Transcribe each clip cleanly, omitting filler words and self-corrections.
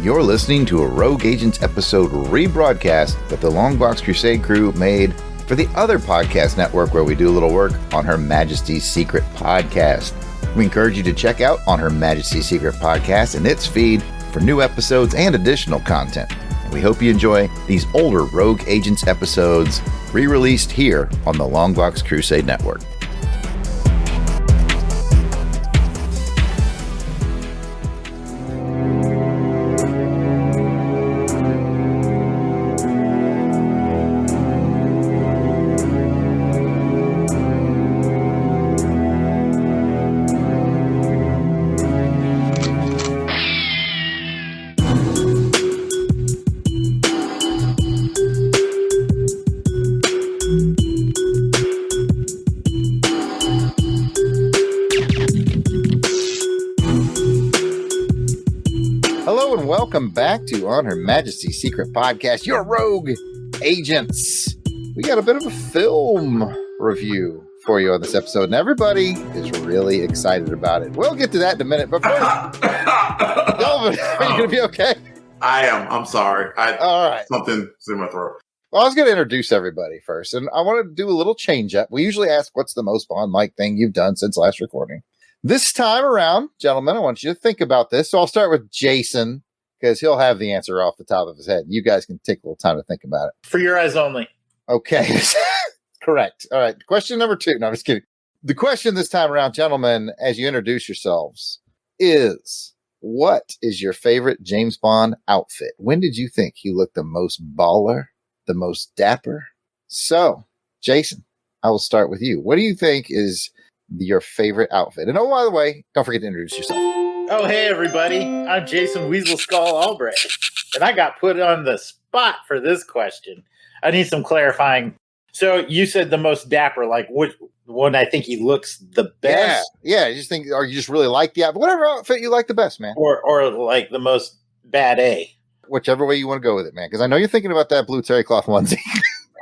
You're listening to a Rogue Agents episode rebroadcast that the Longbox Crusade crew made for the other podcast network where we do a little work on Her Majesty's Secret Podcast. We encourage you to check out On Her Majesty's Secret Podcast and its feed for new episodes and additional content. We hope you enjoy these older Rogue Agents episodes re-released here on the Longbox Crusade Network. Welcome back to On Her Majesty's Secret Podcast, your Rogue Agents. We got a bit of a film review for you on this episode, and everybody is really excited about it. We'll get to that in a minute, but first, Delvin, are you going to be okay? I am. I'm sorry. All right. Something's in my throat. Well, I was going to introduce everybody first, and I wanted to do a little change up. We usually ask, what's the most Bond-like thing you've done since last recording? This time around, gentlemen, I want you to think about this. So I'll start with Jason, because he'll have the answer off the top of his head. You guys can take a little time to think about it. For your eyes only. Okay. Correct. All right. Question number 2. No, I'm just kidding. The question this time around, gentlemen, as you introduce yourselves, is what is your favorite James Bond outfit? When did you think he looked the most baller, the most dapper? So, Jason, I will start with you. What do you think is your favorite outfit? And oh, by the way, don't forget to introduce yourself. Oh, hey, everybody. I'm Jason Weasel Skull Alberich, and I got put on the spot for this question. I need some clarifying. So you said the most dapper, like which one I think he looks the best? Yeah. You just think, or you just really like the outfit, whatever outfit you like the best, man. Or like the most bad A. Whichever way you want to go with it, man. Because I know you're thinking about that blue terry cloth onesie.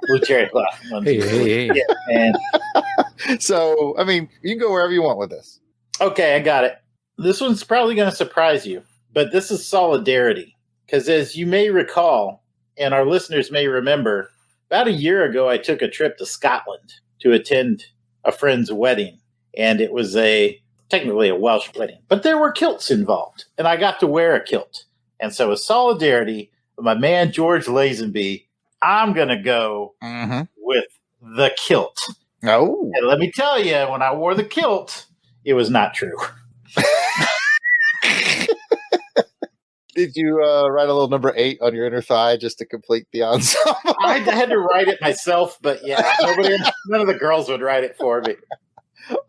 Blue terry cloth onesie. Hey. Yeah, man. So, I mean, you can go wherever you want with this. Okay, I got it. This one's probably going to surprise you, but this is solidarity. Because as you may recall, and our listeners may remember, about a year ago, I took a trip to Scotland to attend a friend's wedding. And it was technically a Welsh wedding, but there were kilts involved. And I got to wear a kilt. And so as solidarity with my man, George Lazenby, I'm going to go with the kilt. Oh. And let me tell you, when I wore the kilt, it was not true. Did you write a little number 8 on your inner thigh just to complete the ensemble? I had to write it myself, but yeah, none of the girls would write it for me.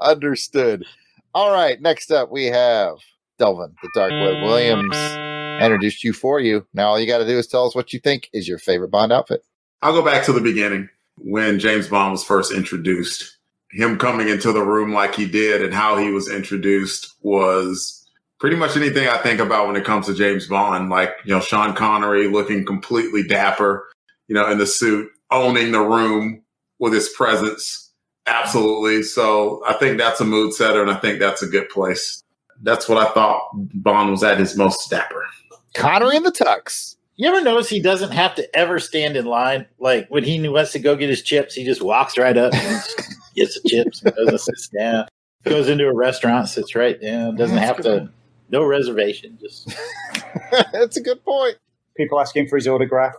Understood. All right, next up we have Delvin, the Dark Web Williams. I introduced you for you. Now all you got to do is tell us what you think is your favorite Bond outfit. I'll go back to the beginning when James Bond was first introduced. Him coming into the room like he did and how he was introduced was pretty much anything I think about when it comes to James Bond. Like, Sean Connery looking completely dapper, in the suit, owning the room with his presence. Absolutely. So I think that's a mood setter, and I think that's a good place. That's what I thought Bond was at his most dapper. Connery in the tux. You ever notice he doesn't have to ever stand in line? Like when he wants to go get his chips, he just walks right up and gets the chips and goes and sits down. Goes into a restaurant, sits right down. Doesn't have to, no reservation. Just That's a good point. People asking for his autograph.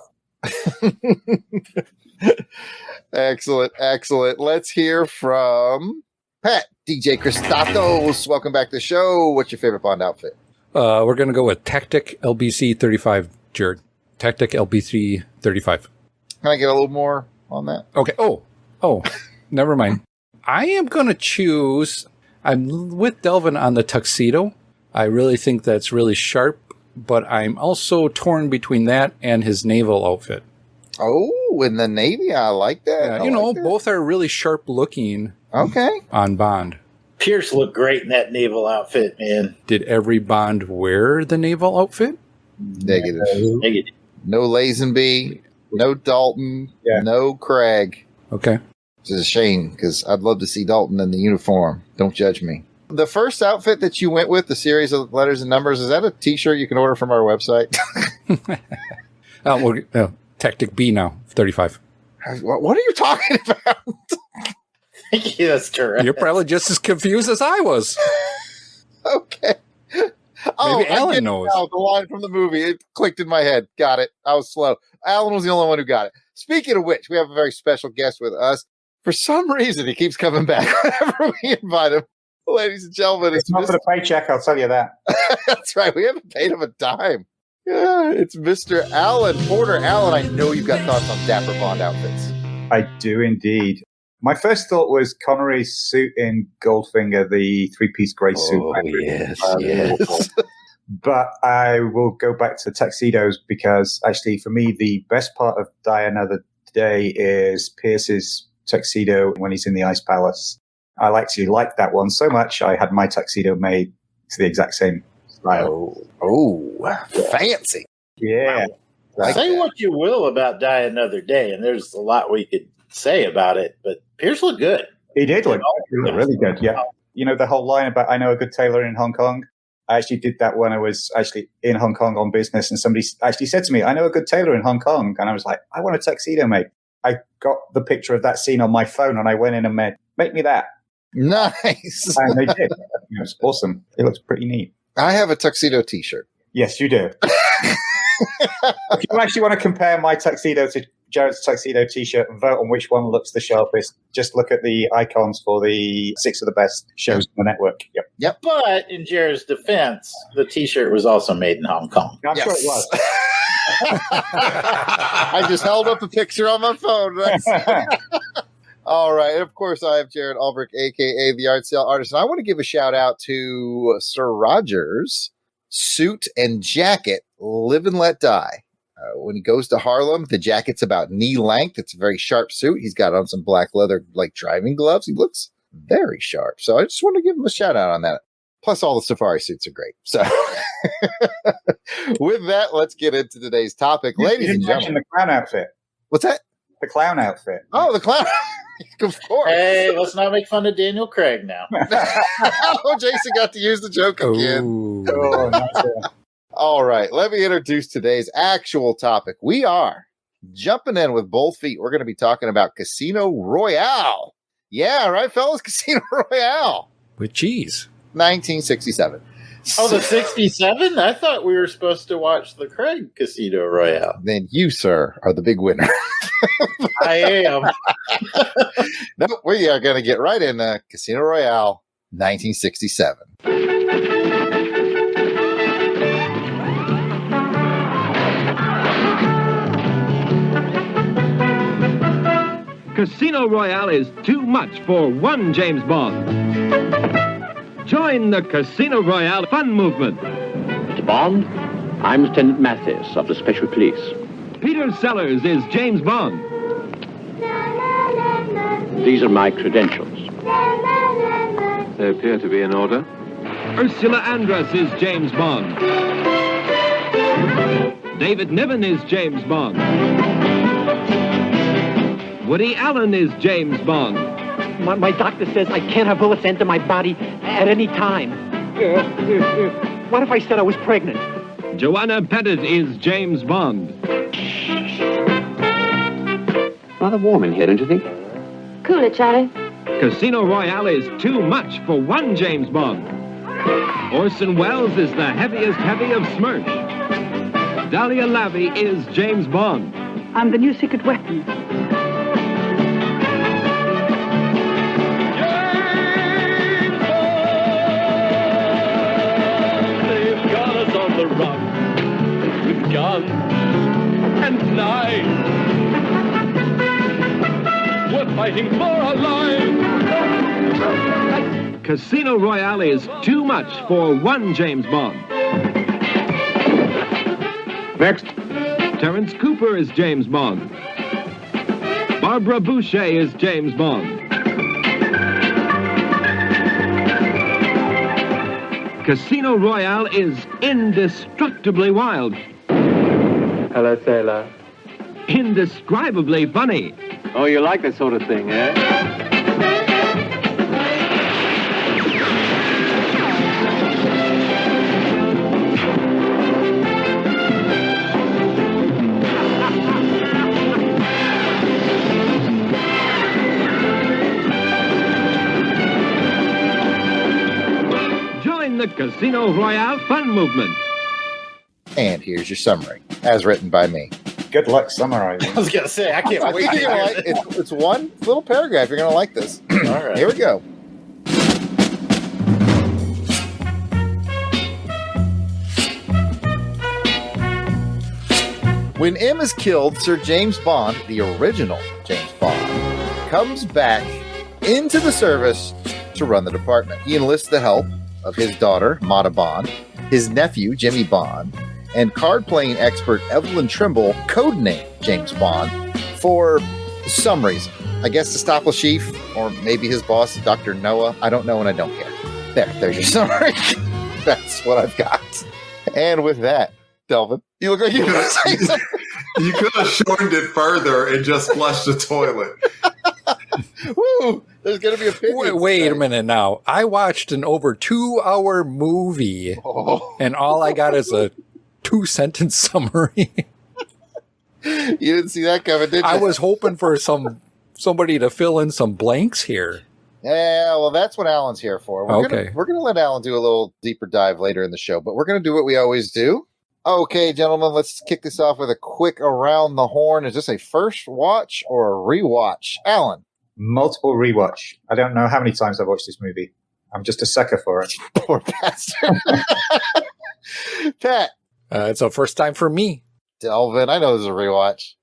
Excellent. Let's hear from Pat, DJ Christatos. Welcome back to the show. What's your favorite Bond outfit? We're going to go with Tactic LBC 35, Jarrod. Tactic LBC 35. Can I get a little more on that? Okay. Oh, never mind. I am going to choose, I'm with Delvin on the tuxedo. I really think that's really sharp, but I'm also torn between that and his naval outfit. Oh, in the Navy, I like that. Yeah, both are really sharp looking. Okay. On Bond. Pierce looked great in that naval outfit, man. Did every Bond wear the naval outfit? Negative. No Lazenby, no Dalton, no Craig. Okay. Which is a shame because I'd love to see Dalton in the uniform. Don't judge me. The first outfit that you went with, the series of letters and numbers, is that a T-shirt you can order from our website? Tactic B now, 35. What are you talking about? Yes, correct. You're probably just as confused as I was. Okay. Maybe Alan knows. Now, the line from the movie. It clicked in my head. Got it. I was slow. Alan was the only one who got it. Speaking of which, we have a very special guest with us. For some reason, he keeps coming back whenever we invite him. Ladies and gentlemen, it's not for the paycheck, I'll tell you that. That's right. We haven't paid him a dime. Yeah, it's Mr. Alan Porter. Alan, I know you've got thoughts on Dapper Bond outfits. I do indeed. My first thought was Connery's suit in Goldfinger, the three-piece grey suit. Oh, yes. But I will go back to tuxedos because actually, for me, the best part of Die Another Day is Pierce's tuxedo when he's in the Ice Palace. I actually liked that one so much, I had my tuxedo made to the exact same style. Oh, fancy. Yeah. Wow. Say what you will about Die Another Day, and there's a lot we could say about it, but Pierce looked good. He did look really good, yeah. You know, the whole line about I know a good tailor in Hong Kong, I actually did that when I was actually in Hong Kong on business, and somebody actually said to me, I know a good tailor in Hong Kong, and I was like, I want a tuxedo, mate. I got the picture of that scene on my phone, and I went in and make me that. Nice. And they did. It was awesome. It looks pretty neat. I have a tuxedo t-shirt. Yes, you do. If you actually want to compare my tuxedo to Jarrod's tuxedo t-shirt and vote on which one looks the sharpest, just look at the icons for the 6 of the best shows on the network. Yep. But in Jarrod's defense, the t-shirt was also made in Hong Kong. I'm sure it was. I just held up a picture on my phone. All right. And of course, I have Jarrod Alberich, a.k.a. the Art Sale Artist. And I want to give a shout out to Sir Roger's suit and jacket, Live and Let Die. When he goes to Harlem, the jacket's about knee length. It's a very sharp suit. He's got on some black leather, like driving gloves. He looks very sharp. So I just want to give him a shout out on that. Plus, all the safari suits are great. So with that, let's get into today's topic. Ladies and gentlemen. The clown outfit. What's that? The clown outfit. Oh, the clown. Of course. Hey, let's not make fun of Daniel Craig now. Oh, Jason got to use the joke again. Oh, nice. All right, let me introduce today's actual topic. We are jumping in with both feet. We're going to be talking about Casino Royale. Yeah, right, fellas? Casino Royale. With cheese. 1967. Oh, the 67? I thought we were supposed to watch the Craig Casino Royale. Then you, sir, are the big winner. I am. No, we are going to get right in Casino Royale, 1967. Casino Royale is too much for one James Bond. Join the Casino Royale fun movement. Mr. Bond, I'm Lieutenant Mathis of the Special Police. Peter Sellers is James Bond. These are my credentials. They appear to be in order. Ursula Andress is James Bond. David Niven is James Bond. Woody Allen is James Bond. My doctor says I can't have bullets enter my body at any time. What if I said I was pregnant? Joanna Pettit is James Bond. Rather warm in here, don't you think? Cool it, Charlie. Casino Royale is too much for one James Bond. Orson Welles is the heaviest heavy of Smirch. Dahlia Lavey is James Bond. I'm the new secret weapon. They've got us on the run with guns and knives. We're fighting for our lives. Casino Royale is too much for one James Bond. Next. Terence Cooper is James Bond. Barbara Boucher is James Bond. Casino Royale is indestructibly wild. Hello, sailor. Indescribably funny. Oh, you like that sort of thing, eh? the Casino Royale fun movement. And here's your summary, as written by me. Good luck summarizing. I was going to say, I can't I wait. think you're gonna like it's one little paragraph. You're going to like this. All right. Here we go. When M is killed, Sir James Bond, the original James Bond, comes back into the service to run the department. He enlists the help of his daughter, Mata Bond, his nephew, Jimmy Bond, and card-playing expert Evelyn Trimble, codenamed James Bond, for some reason. I guess to stop Lashif, or maybe his boss, Dr. Noah. I don't know and I don't care. There's your summary. That's what I've got. And with that, Delvin, you look like you could say something. You could have shortened it further and just flushed the toilet. Woo! There's going to be a picture. Wait a minute now. I watched an over 2-hour movie, and all I got is a 2-sentence summary. You didn't see that coming, did you? I was hoping for somebody to fill in some blanks here. Yeah, well, that's what Alan's here for. We're gonna let Alan do a little deeper dive later in the show, but we're going to do what we always do. Okay, gentlemen, let's kick this off with a quick around the horn. Is this a first watch or a rewatch? Alan. Multiple rewatch. I don't know how many times I've watched this movie. I'm just a sucker for it. Poor bastard. Pat. It's a first time for me. Delvin, I know this is a rewatch.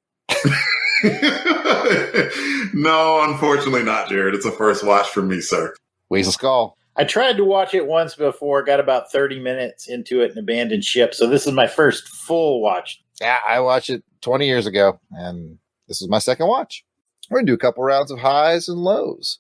No, unfortunately not, Jarrod. It's a first watch for me, sir. Weasel Skull. I tried to watch it once before, got about 30 minutes into it and abandoned ship. So this is my first full watch. Yeah, I watched it 20 years ago, and this is my second watch. We're going to do a couple rounds of highs and lows.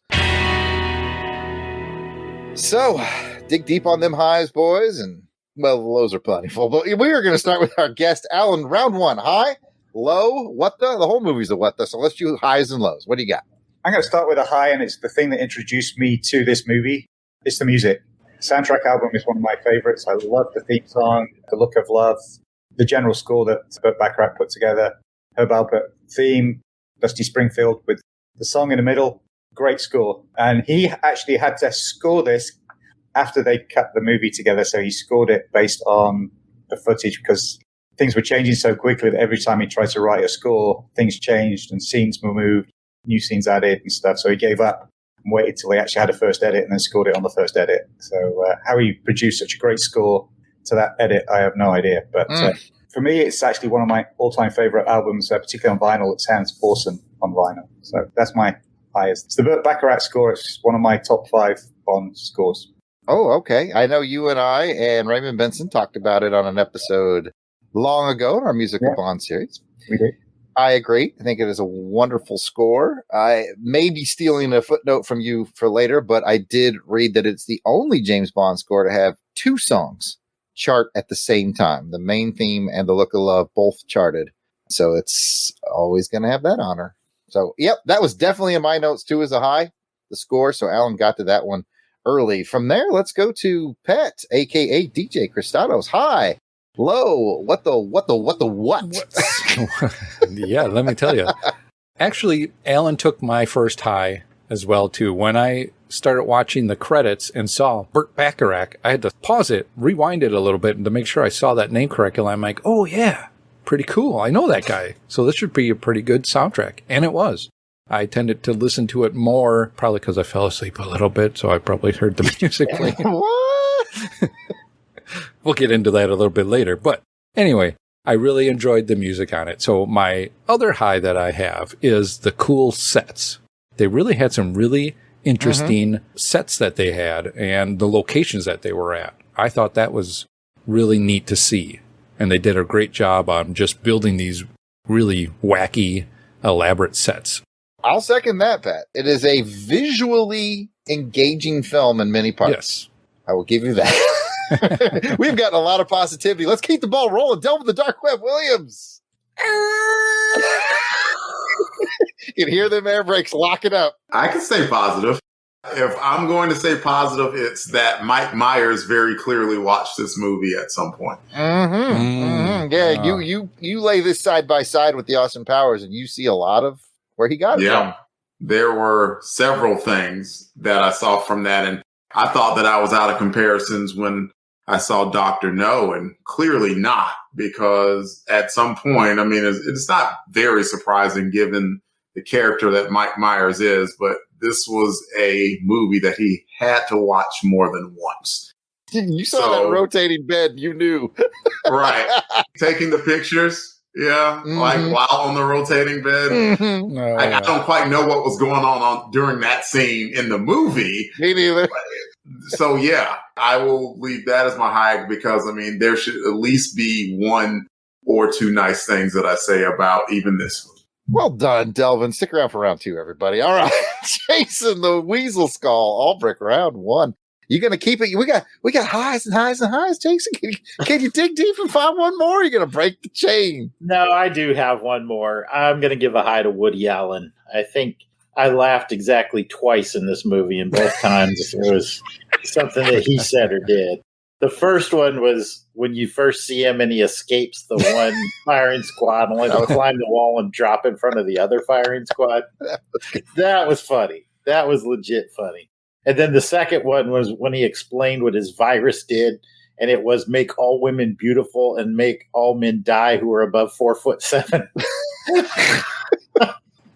So, dig deep on them highs, boys, and, well, the lows are plentiful. But we are going to start with our guest, Alan. Round one, high, low, what the? The whole movie's a what the, so let's do highs and lows. What do you got? I'm going to start with a high, and it's the thing that introduced me to this movie. It's the music. Soundtrack album is one of my favorites. I love the theme song, The Look of Love, the general score that Burt Bacharach put together, Herb Alpert theme, Dusty Springfield with the song in the middle. Great score. And he actually had to score this after they cut the movie together. So he scored it based on the footage because things were changing so quickly that every time he tried to write a score, things changed and scenes were moved, new scenes added and stuff. So he gave up and waited till he actually had a first edit and then scored it on the first edit. So how he produced such a great score to that edit, I have no idea. But for me, it's actually one of my all-time favorite albums, particularly on vinyl. It sounds awesome on vinyl. So that's my highest. It's the Burt Bacharach score. It's one of my top 5 Bond scores. Oh, okay. I know you and I and Raymond Benson talked about it on an episode long ago in our Musical Bond series. We did. I agree. I think it is a wonderful score. I may be stealing a footnote from you for later, but I did read that it's the only James Bond score to have 2 songs chart at the same time. The main theme and The Look of Love both charted. So it's always going to have that honor. So, yep, that was definitely in my notes too as a high, the score. So Alan got to that one early. From there, let's go to Pet, a.k.a. DJ Cristados. High. Low, what? Yeah, let me tell you. Actually, Alan took my first high as well, too. When I started watching the credits and saw Burt Bacharach, I had to pause it, rewind it a little bit, and to make sure I saw that name correctly. I'm like, oh, yeah, pretty cool. I know that guy. So this should be a pretty good soundtrack. And it was. I tended to listen to it more, probably because I fell asleep a little bit, so I probably heard the music playing. What? We'll get into that a little bit later. But anyway, I really enjoyed the music on it. So my other high that I have is the cool sets. They really had some really interesting sets that they had and the locations that they were at. I thought that was really neat to see. And they did a great job on just building these really wacky, elaborate sets. I'll second that, Pat. It is a visually engaging film in many parts. Yes. I will give you that. We've gotten a lot of positivity. Let's keep the ball rolling. Delvin the Dark Web Williams. You can hear them air brakes locking up. I can say positive. If I'm going to say positive, it's that Mike Myers very clearly watched this movie at some point. Yeah, you lay this side by side with the Austin Powers, and you see a lot of where he got it from. There were several things that I saw from that, and I thought that I was out of comparisons when I saw Dr. No, and clearly not, because at some point, I mean, it's not very surprising given the character that Mike Myers is, but this was a movie that he had to watch more than once. You saw that rotating bed, you knew. Right. Taking the pictures, like while on the rotating bed. Mm-hmm. I don't quite know what was going on during that scene in the movie. Me neither. So, yeah, I will leave that as my high because, I mean, there should at least be one or two nice things that I say about even this one. Well done, Delvin. Stick around for round 2, everybody. All right. Jason, the Weasel Skull, Alberich, round 1. You going to keep it? We got highs and highs and highs, Jason. Can you dig deep and find one more? Or are you going to break the chain? No, I do have one more. I'm going to give a high to Woody Allen. I think I laughed exactly twice in this movie, and both times it was something that he said or did. The first one was when you first see him and he escapes the one firing squad and let him climb the wall and drop in front of the other firing squad. That was funny. That was legit funny. And then the second one was when he explained what his virus did, and it was make all women beautiful and make all men die who are above 4'7".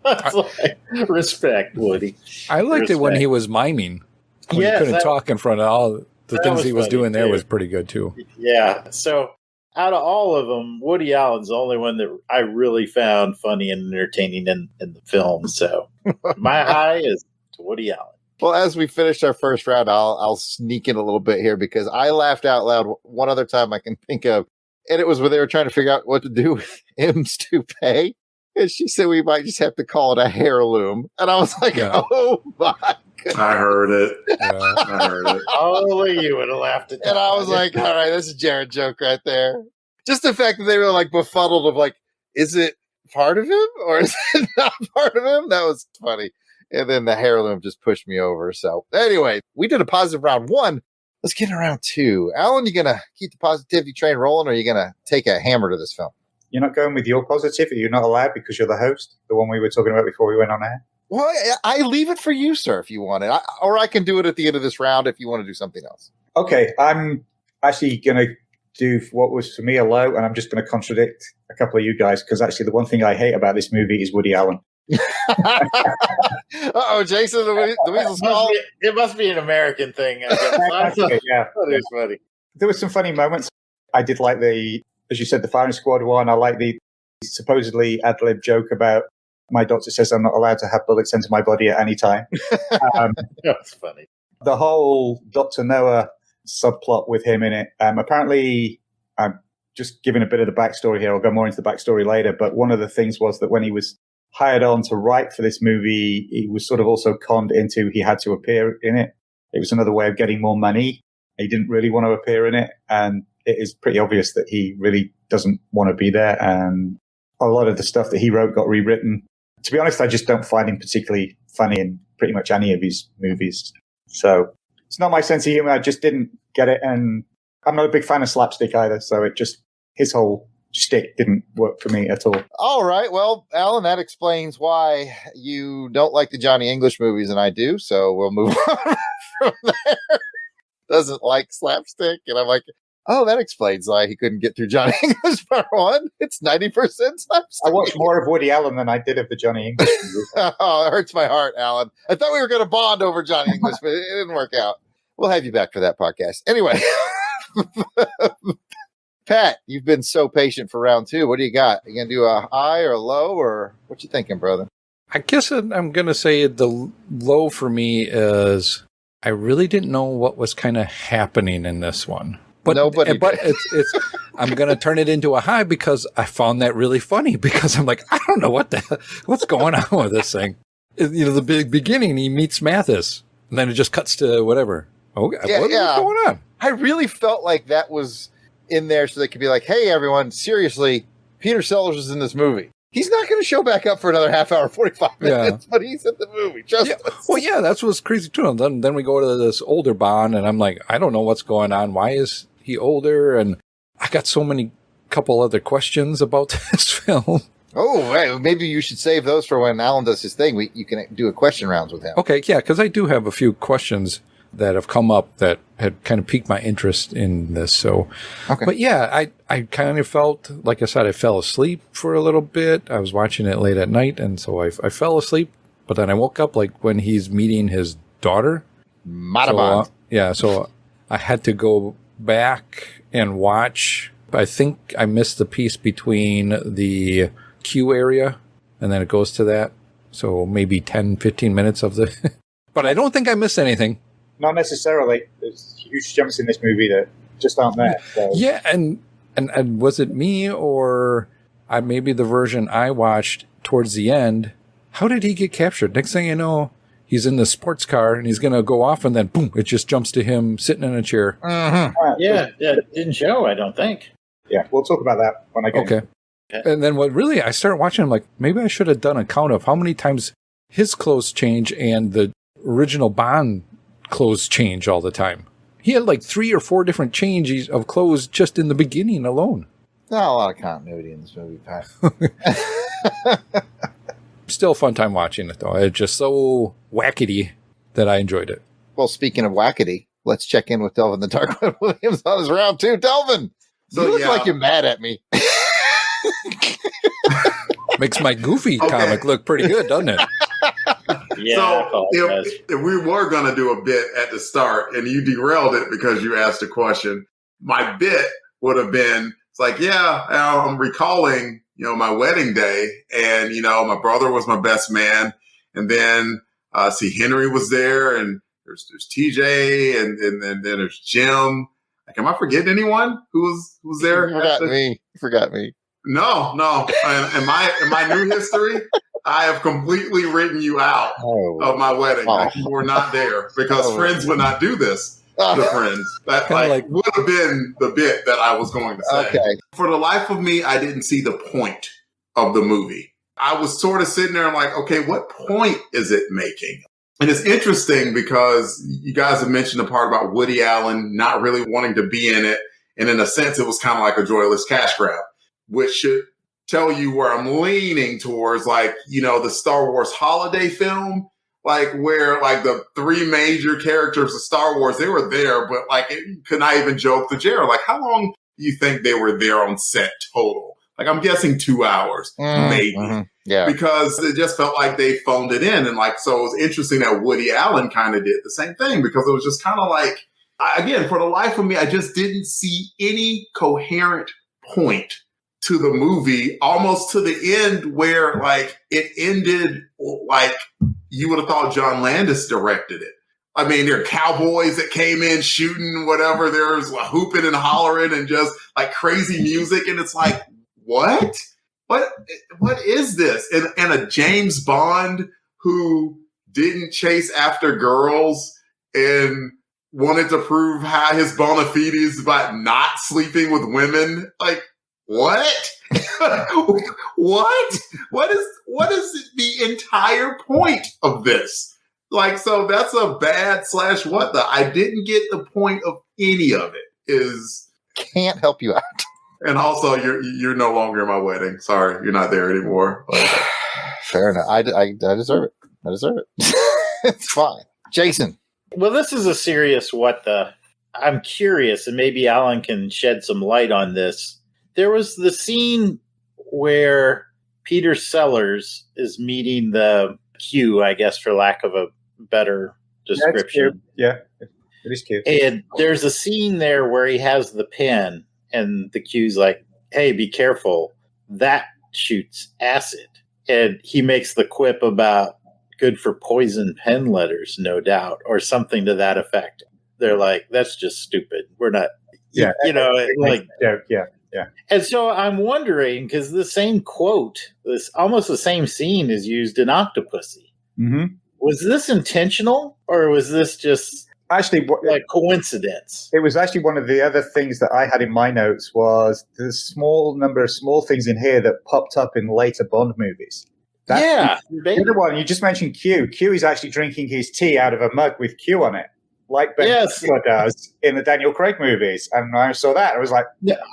That's like, respect, Woody. I liked it when he was miming. When he couldn't talk in front of all the things he was doing there was pretty good too. Yeah. So out of all of them, Woody Allen's the only one that I really found funny and entertaining in the film. So my high is to Woody Allen. Well, as we finish our first round, I'll sneak in a little bit here because I laughed out loud one other time I can think of. And it was when they were trying to figure out what to do with M's toupee. And she said we might just have to call it a heirloom. And I was like, oh my God. I heard it. I heard it. Only you would have laughed at that. And I was like, all right, that's a Jarrod joke right there. Just the fact that they were like befuddled of like, is it part of him or is it not part of him? That was funny. And then the heirloom just pushed me over. So anyway, we did a positive round 1. Let's get in round 2. Alan, you going to keep the positivity train rolling or are you going to take a hammer to this film? You're not going with your positivity. You're not allowed because you're the host, the one we were talking about before we went on air. Well, I leave it for you, sir, if you want it. Or I can do it at the end of this round if you want to do something else. Okay, I'm actually going to do what was for me a low, and I'm just going to contradict a couple of you guys because actually the one thing I hate about this movie is Woody Allen. Uh-oh, Jason, the Weasel Skull. It must be an American thing. I guess. Yeah. That is funny. There were some funny moments. I did like as you said, the firing squad one. I like the supposedly ad-lib joke about my doctor says I'm not allowed to have bullets into my body at any time. That's funny. The whole Dr. Noah subplot with him in it. Apparently, I'm just giving a bit of the backstory here. I'll go more into the backstory later. But one of the things was that when he was hired on to write for this movie, he was sort of also conned into he had to appear in it. It was another way of getting more money. He didn't really want to appear in it. And it is pretty obvious that he really doesn't want to be there. And a lot of the stuff that he wrote got rewritten. To be honest, I just don't find him particularly funny in pretty much any of his movies. So it's not my sense of humor. I just didn't get it. And I'm not a big fan of slapstick either. So his whole shtick didn't work for me at all. All right. Well, Alan, that explains why you don't like the Johnny English movies and I do. So we'll move on from there. Doesn't like slapstick. And I'm like, oh, that explains why he couldn't get through Johnny English Part 1. It's 90% slapstick. I watched more of Woody Allen than I did of the Johnny English movies. Oh, it hurts my heart, Alan. I thought we were going to bond over Johnny English, but it didn't work out. We'll have you back for that podcast. Anyway, Pat, you've been so patient for round 2. What do you got? Are you going to do a high or a low, or what you thinking, brother? I guess I'm going to say the low for me is I really didn't know what was kind of happening in this one. But it's I'm going to turn it into a high because I found that really funny because I'm like, I don't know what's going on with this thing. You know, the big beginning, he meets Mathis and then it just cuts to whatever. Okay. What's going on? I really felt like that was in there so they could be like, hey, everyone, seriously, Peter Sellers is in this movie. He's not going to show back up for another half hour, 45 minutes, but he's in the movie. Trust us. Well, yeah, that's what's crazy too. Then we go to this older Bond and I'm like, I don't know what's going on. Why is he older? And I got so many couple other questions about this film. Oh, right. Maybe you should save those for when Alan does his thing. You can do a question rounds with him. Okay, yeah, because I do have a few questions that have come up that had kind of piqued my interest in this. So, but yeah, I kind of felt, like I said, I fell asleep for a little bit. I was watching it late at night, and so I fell asleep. But then I woke up like when he's meeting his daughter. Matabon. So I had to go back and watch. I think I missed the piece between the queue area, and then it goes to that. So maybe 10, 15 minutes of the... But I don't think I missed anything. Not necessarily. There's huge jumps in this movie that just aren't there. So. Yeah, and was it me or maybe the version I watched towards the end? How did he get captured? Next thing you know, he's in the sports car and he's going to go off, and then boom, it just jumps to him sitting in a chair. Yeah, it didn't show, I don't think. Yeah, we'll talk about that when I get Okay. And then I started watching, I'm like, maybe I should have done a count of how many times his clothes change and the original Bond clothes change all the time. He had like 3 or 4 different changes of clothes just in the beginning alone. Not a lot of continuity in this movie, Pat. Still a fun time watching it, though. It's just so wackety that I enjoyed it. Well, speaking of wackety, let's check in with Delvin the Darkwood Williams on his round 2. Delvin, you look like you're mad at me. Makes my Goofy comic look pretty good, doesn't it? Yeah. So if we were going to do a bit at the start and you derailed it because you asked a question, my bit would have been, it's like, I'm recalling, my wedding day, and, my brother was my best man. And then, Henry was there, and there's TJ, and then there's Jim. Like, am I forgetting anyone who was there? You forgot me. No. In my new history, I have completely written you out of my wedding. Like, you were not there because Friends would not do this to Friends. That would have been the bit that I was going to say. Okay. For the life of me, I didn't see the point of the movie. I was sort of sitting there and like, okay, what point is it making? And it's interesting because you guys have mentioned the part about Woody Allen not really wanting to be in it. And in a sense, it was kind of like a joyless cash grab, which should tell you where I'm leaning towards, like, the Star Wars holiday film, like where like the 3 major characters of Star Wars, they were there, but like it could not even joke to Jarrod. Like, how long do you think they were there on set total? Like, I'm guessing 2 hours, maybe. Yeah. Because it just felt like they phoned it in. And like, so it was interesting that Woody Allen kind of did the same thing, because it was just kind of like, again, for the life of me, I just didn't see any coherent point to the movie, almost to the end where like it ended like you would have thought John Landis directed it. I mean, there are cowboys that came in shooting whatever. There's like hooping and hollering and just like crazy music. And it's like, what is this? And a James Bond who didn't chase after girls and wanted to prove how his bona fides about not sleeping with women. Like, what? What is the entire point of this? Like, so that's a bad / what the, I didn't get the point of any of it. Is can't help you out. And also you're no longer in my wedding. Sorry, you're not there anymore. Fair enough. I deserve it. It's fine. Jason. Well, this is a serious what the. I'm curious, and maybe Alan can shed some light on this. There was the scene where Peter Sellers is meeting the Q, I guess, for lack of a better description. Yeah, it is cute. And there's a scene there where he has the pen, and the Q's like, hey, be careful. That shoots acid. And he makes the quip about good for poison pen letters, no doubt, or something to that effect. They're like, that's just stupid. We're not, yeah. Yeah. And so I'm wondering, because the same quote, this almost the same scene is used in Octopussy. Mm-hmm. Was this intentional, or was this just actually like coincidence? It was actually one of the other things that I had in my notes was the small number of small things in here that popped up in later Bond movies. The other one, you just mentioned Q. Q is actually drinking his tea out of a mug with Q on it, like Ben Stiller does in the Daniel Craig movies. And when I saw that, I was like,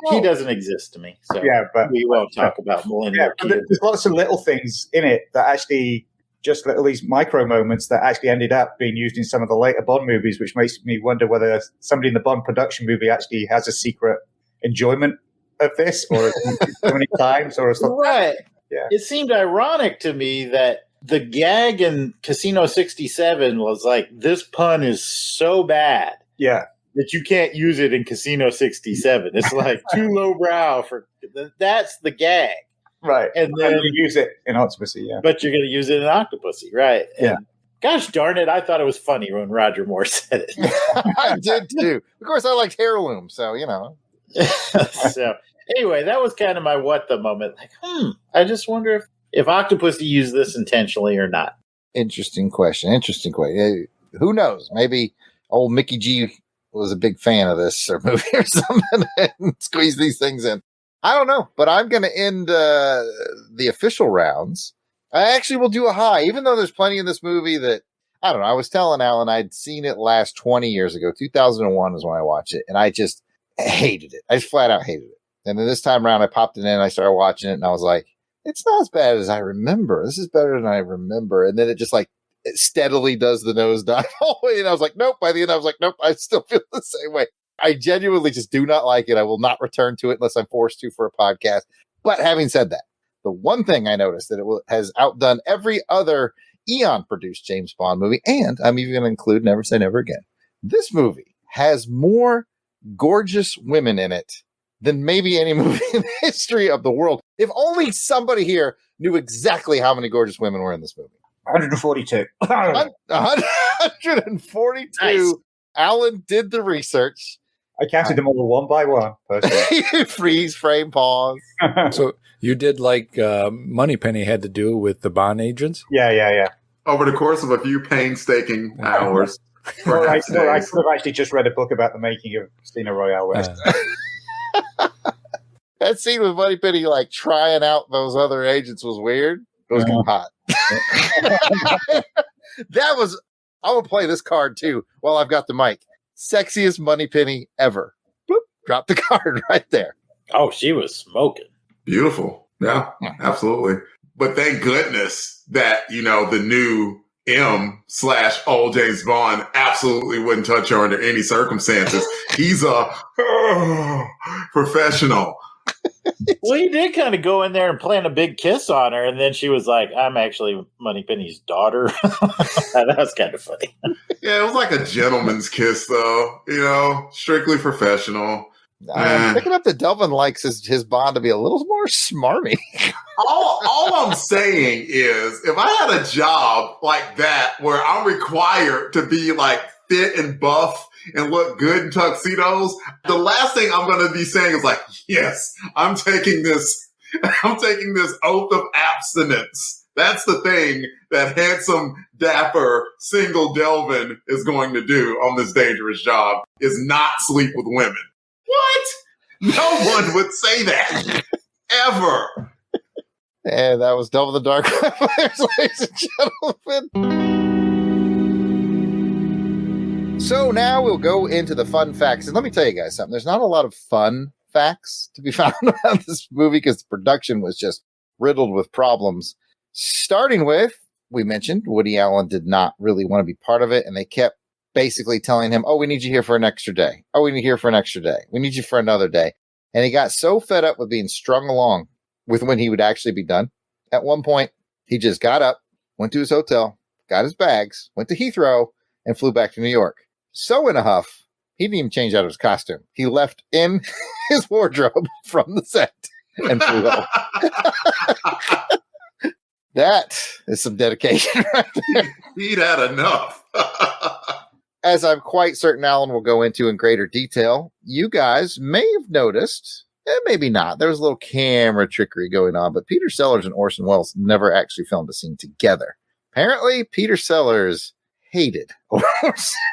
he doesn't exist to me. So but we won't talk about Millennial Q. There's lots of little things in it that actually just little these micro moments that actually ended up being used in some of the later Bond movies, which makes me wonder whether somebody in the Bond production movie actually has a secret enjoyment of this, or so many times, or something. Right. Yeah. It seemed ironic to me that the gag in Casino 67 was like, this pun is so bad. Yeah. That you can't use it in Casino 67. It's like too lowbrow for that's the gag. Right. And then you use it in Octopussy, yeah. But you're going to use it in Octopussy, right? Yeah. And gosh darn it, I thought it was funny when Roger Moore said it. I did too. Of course, I liked Heirloom, so, So anyway, that was kind of my what the moment. Like, I just wonder if Octopussy used this intentionally or not. Interesting question. Who knows? Maybe old Mickey G was a big fan of this or movie or something and squeeze these things in. I don't know, but I'm going to end the official rounds. I actually will do a high, even though there's plenty in this movie that, I don't know, I was telling Alan I'd seen it last 20 years ago. 2001 is when I watched it, and I just hated it. I just flat out hated it. And then this time around, I popped it in, I started watching it, and I was like, it's not as bad as I remember. This is better than I remember. And then it just it steadily does the nosedive all the way. And I was like, nope. By the end, I was like, nope, I still feel the same way. I genuinely just do not like it. I will not return to it unless I'm forced to for a podcast. But having said that, the one thing I noticed that has outdone every other Eon-produced James Bond movie, and I'm even going to include Never Say Never Again. This movie has more gorgeous women in it than maybe any movie in the history of the world. If only somebody here knew exactly how many gorgeous women were in this movie. 142. 142. Nice. Alan did the research. I counted them all one by one. Freeze, frame, pause. So you did like Moneypenny had to do with the Bond agents? Yeah. Over the course of a few painstaking hours. I could have actually just read a book about the making of Casino Royale. That scene with Moneypenny trying out those other agents was weird. It was kind of hot. I'm going to play this card too while I've got the mic. Sexiest Moneypenny ever. Boop. Drop the card right there. Oh, she was smoking. Beautiful. Yeah, absolutely. But thank goodness that, the new M/old James Bond absolutely wouldn't touch her under any circumstances. He's a professional. Well, he did kind of go in there and plant a big kiss on her, and then she was like, I'm actually Moneypenny's daughter. That was kind of funny. Yeah, it was like a gentleman's kiss, though, strictly professional. I'm picking up that Delvin likes his Bond to be a little more smarmy. all I'm saying is, if I had a job like that where I'm required to be fit and buff and look good in tuxedos, the last thing I'm going to be saying is yes, I'm taking this oath of abstinence. That's the thing that handsome, dapper, single Delvin is going to do on this dangerous job, is not sleep with women. What? No one would say that. Ever. And that was Delvin the Dark Players, ladies and gentlemen. So now we'll go into the fun facts. And let me tell you guys something. There's not a lot of fun facts to be found about this movie because the production was just riddled with problems. Starting with, we mentioned Woody Allen did not really want to be part of it. And they kept basically telling him, oh, we need you here for an extra day. Oh, we need you here for an extra day. We need you for another day. And he got so fed up with being strung along with when he would actually be done. At one point, he just got up, went to his hotel, got his bags, went to Heathrow, and flew back to New York. So in a huff, he didn't even change out of his costume. He left in his wardrobe from the set and flew home. That is some dedication right there. He'd had enough. As I'm quite certain Alan will go into in greater detail, you guys may have noticed, and maybe not, there was a little camera trickery going on, but Peter Sellers and Orson Welles never actually filmed a scene together. Apparently, Peter Sellers hated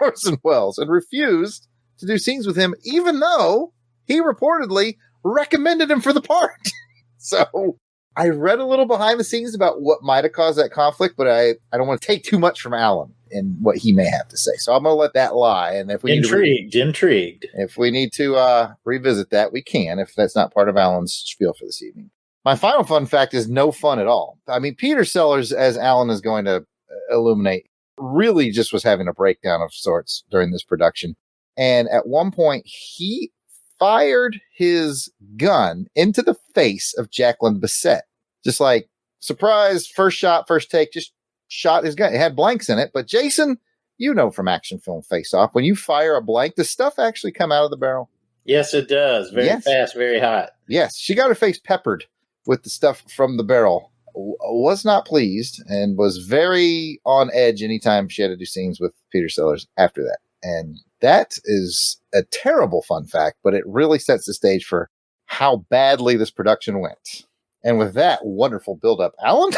Orson Welles and refused to do scenes with him, even though he reportedly recommended him for the part. So I read a little behind the scenes about what might have caused that conflict, but I don't want to take too much from Alan and what he may have to say. So I'm going to let that lie. And if we intrigued. If we need to revisit that, we can, if that's not part of Alan's spiel for this evening. My final fun fact is no fun at all. I mean, Peter Sellers, as Alan is going to illuminate, really just was having a breakdown of sorts during this production. And at one point, he fired his gun into the face of Jacqueline Bisset. Just like, surprise, first shot, first take, just shot his gun. It had blanks in it. But Jason, you know from action film Face Off, when you fire a blank, does stuff actually come out of the barrel? Yes, it does. Very fast, very hot. Yes, she got her face peppered with the stuff from the barrel. Was not pleased and was very on edge anytime she had to do scenes with Peter Sellers after that. And that is a terrible fun fact, but it really sets the stage for how badly this production went. And with that wonderful build-up, Alan,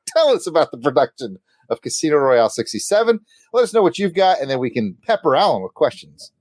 tell us about the production of Casino Royale 67. Let us know what you've got, and then we can pepper Alan with questions.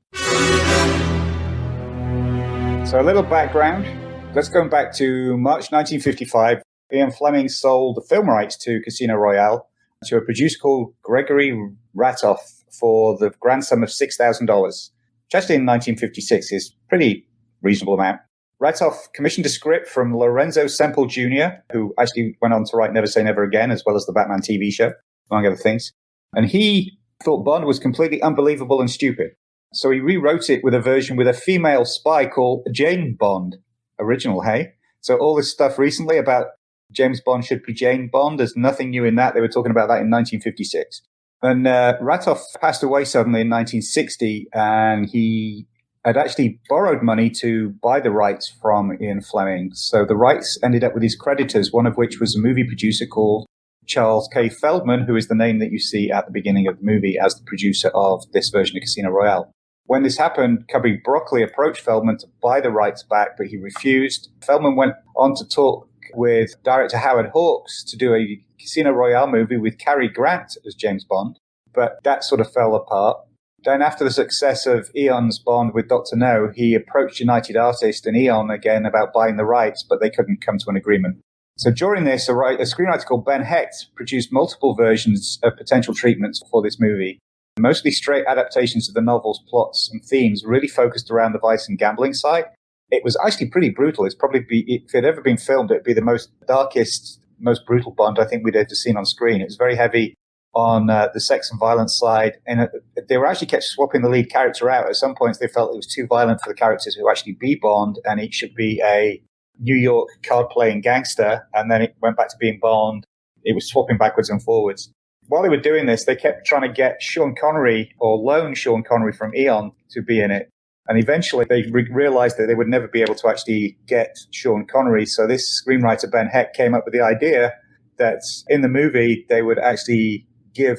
So a little background. Let's go back to March 1955. Ian Fleming sold the film rights to Casino Royale to a producer called Gregory Ratoff for the grand sum of $6,000, which actually in 1956 is a pretty reasonable amount. Ratoff commissioned a script from Lorenzo Semple Jr., who actually went on to write Never Say Never Again, as well as the Batman TV show, among other things. And he thought Bond was completely unbelievable and stupid. So he rewrote it with a version with a female spy called Jane Bond. Original, hey? So all this stuff recently about James Bond should be Jane Bond, there's nothing new in that. They were talking about that in 1956. And Ratoff passed away suddenly in 1960, and he had actually borrowed money to buy the rights from Ian Fleming. So the rights ended up with his creditors, one of which was a movie producer called Charles K. Feldman, who is the name that you see at the beginning of the movie as the producer of this version of Casino Royale. When this happened, Cubby Broccoli approached Feldman to buy the rights back, but he refused. Feldman went on to talk with director Howard Hawks to do a Casino Royale movie with Cary Grant as James Bond, but that sort of fell apart. Then after the success of Eon's Bond with Dr. No, he approached United Artists and Eon again about buying the rights, but they couldn't come to an agreement. So during this, a screenwriter called Ben Hecht produced multiple versions of potential treatments for this movie, mostly straight adaptations of the novel's plots and themes, really focused around the vice and gambling side. It was actually pretty brutal. If it had ever been filmed, it'd be the most darkest, most brutal Bond I think we'd ever seen on screen. It was very heavy on the sex and violence side, and they were actually kept swapping the lead character out. At some points, they felt it was too violent for the characters who actually be Bond, and it should be a New York card-playing gangster, and then it went back to being Bond. It was swapping backwards and forwards. While they were doing this, they kept trying to get Sean Connery or loan Sean Connery from Eon to be in it. And eventually they realized that they would never be able to actually get Sean Connery. So this screenwriter, Ben Hecht, came up with the idea that in the movie, they would actually give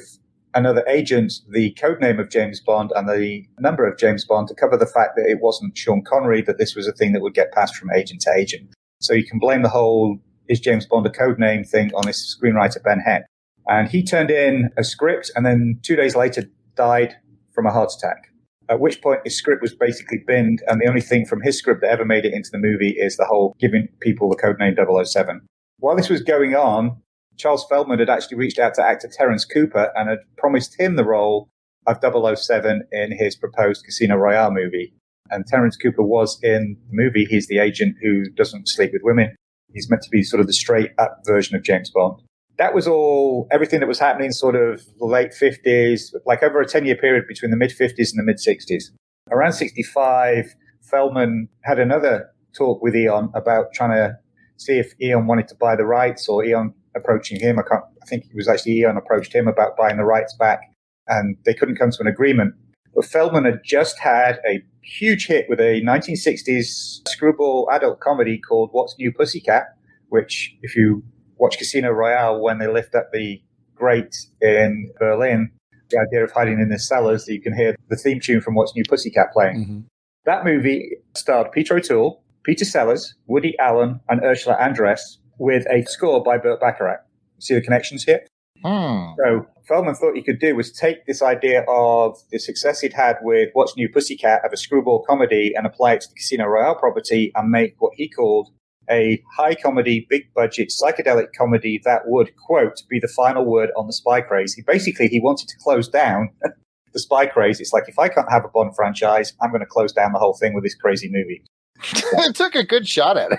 another agent the code name of James Bond and the number of James Bond to cover the fact that it wasn't Sean Connery, that this was a thing that would get passed from agent to agent. So you can blame the whole is James Bond a code name thing on this screenwriter, Ben Hecht. And he turned in a script and then 2 days later died from a heart attack. At which point his script was basically binned, and the only thing from his script that ever made it into the movie is the whole giving people the codename 007. While this was going on, Charles Feldman had actually reached out to actor Terence Cooper and had promised him the role of 007 in his proposed Casino Royale movie. And Terence Cooper was in the movie. He's the agent who doesn't sleep with women. He's meant to be sort of the straight-up version of James Bond. That was everything that was happening sort of the late 50s, like over a 10-year period between the mid-50s and the mid-60s. Around 65, Feldman had another talk with Eon about trying to see if Eon wanted to buy the rights or Eon approaching him. I think it was actually Eon approached him about buying the rights back, and they couldn't come to an agreement. But Feldman had just had a huge hit with a 1960s screwball adult comedy called What's New Pussycat, which if you watch Casino Royale, when they lift up the grate in Berlin, the idea of hiding in the cellars, you can hear the theme tune from What's New Pussycat playing. Mm-hmm. That movie starred Peter O'Toole, Peter Sellers, Woody Allen, and Ursula Andress, with a score by Burt Bacharach. See the connections here? So Feldman thought he could do was take this idea of the success he'd had with What's New Pussycat of a screwball comedy and apply it to the Casino Royale property and make what he called a high comedy, big budget, psychedelic comedy that would, quote, be the final word on the spy craze. He wanted to close down the spy craze. It's like, if I can't have a Bond franchise, I'm going to close down the whole thing with this crazy movie. It took a good shot at it.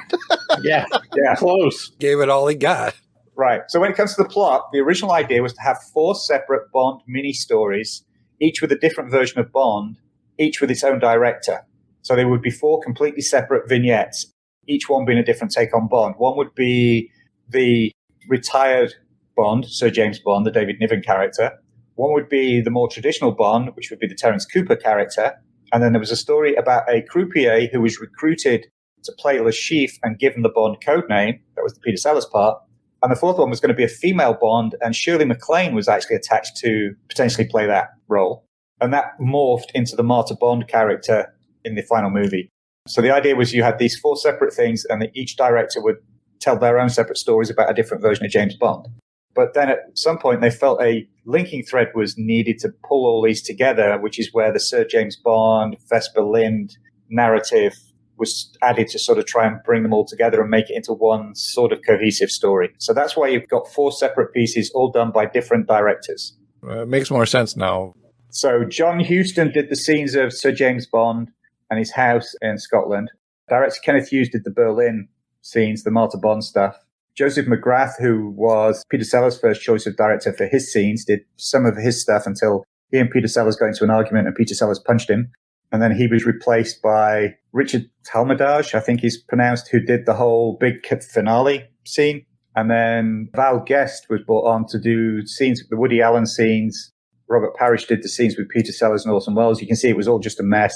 Yeah, Yeah. close. Gave it all he got. Right. So when it comes to the plot, the original idea was to have 4 separate Bond mini-stories, each with a different version of Bond, each with its own director. So there would be 4 completely separate vignettes, each one being a different take on Bond. One would be the retired Bond, Sir James Bond, the David Niven character. One would be the more traditional Bond, which would be the Terence Cooper character. And then there was a story about a croupier who was recruited to play Le Chiffre and given the Bond code name. That was the Peter Sellers part. And the fourth one was going to be a female Bond, and Shirley MacLaine was actually attached to potentially play that role. And that morphed into the Martha Bond character in the final movie. So the idea was you had these 4 separate things, and that each director would tell their own separate stories about a different version of James Bond. But then at some point they felt a linking thread was needed to pull all these together, which is where the Sir James Bond, Vesper Lynd narrative was added to sort of try and bring them all together and make it into one sort of cohesive story. So that's why you've got 4 separate pieces, all done by different directors. It makes more sense now. So John Huston did the scenes of Sir James Bond and his house in Scotland. Director Kenneth Hughes did the Berlin scenes, the Martha Bond stuff. Joseph McGrath, who was Peter Sellers' first choice of director for his scenes, did some of his stuff until he and Peter Sellers got into an argument and Peter Sellers punched him. And then he was replaced by Richard Talmadge, I think he's pronounced, who did the whole big finale scene. And then Val Guest was brought on to do scenes, the Woody Allen scenes. Robert Parrish did the scenes with Peter Sellers and Orson Welles. You can see it was all just a mess.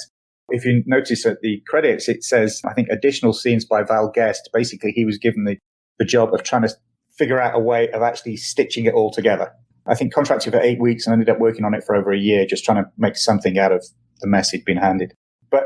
If you notice at the credits, it says, I think, additional scenes by Val Guest. Basically, he was given the job of trying to figure out a way of actually stitching it all together. I think contracted for 8 weeks and ended up working on it for over a year, just trying to make something out of the mess he'd been handed. But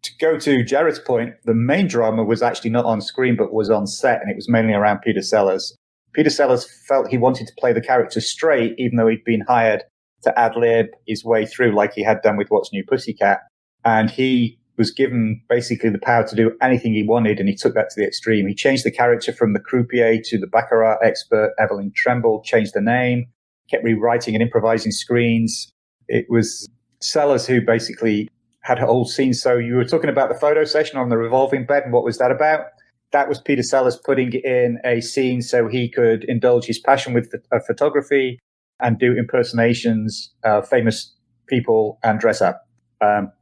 to go to Jarrod's point, the main drama was actually not on screen, but was on set, and it was mainly around Peter Sellers. Peter Sellers felt he wanted to play the character straight, even though he'd been hired to ad-lib his way through like he had done with What's New Pussycat. And he was given basically the power to do anything he wanted, and he took that to the extreme. He changed the character from the croupier to the Baccarat expert, Evelyn Tremble, changed the name, kept rewriting and improvising screens. It was Sellers who basically had whole scenes. So you were talking about the photo session on the revolving bed, and what was that about? That was Peter Sellers putting in a scene so he could indulge his passion with photography and do impersonations of famous people and dress up.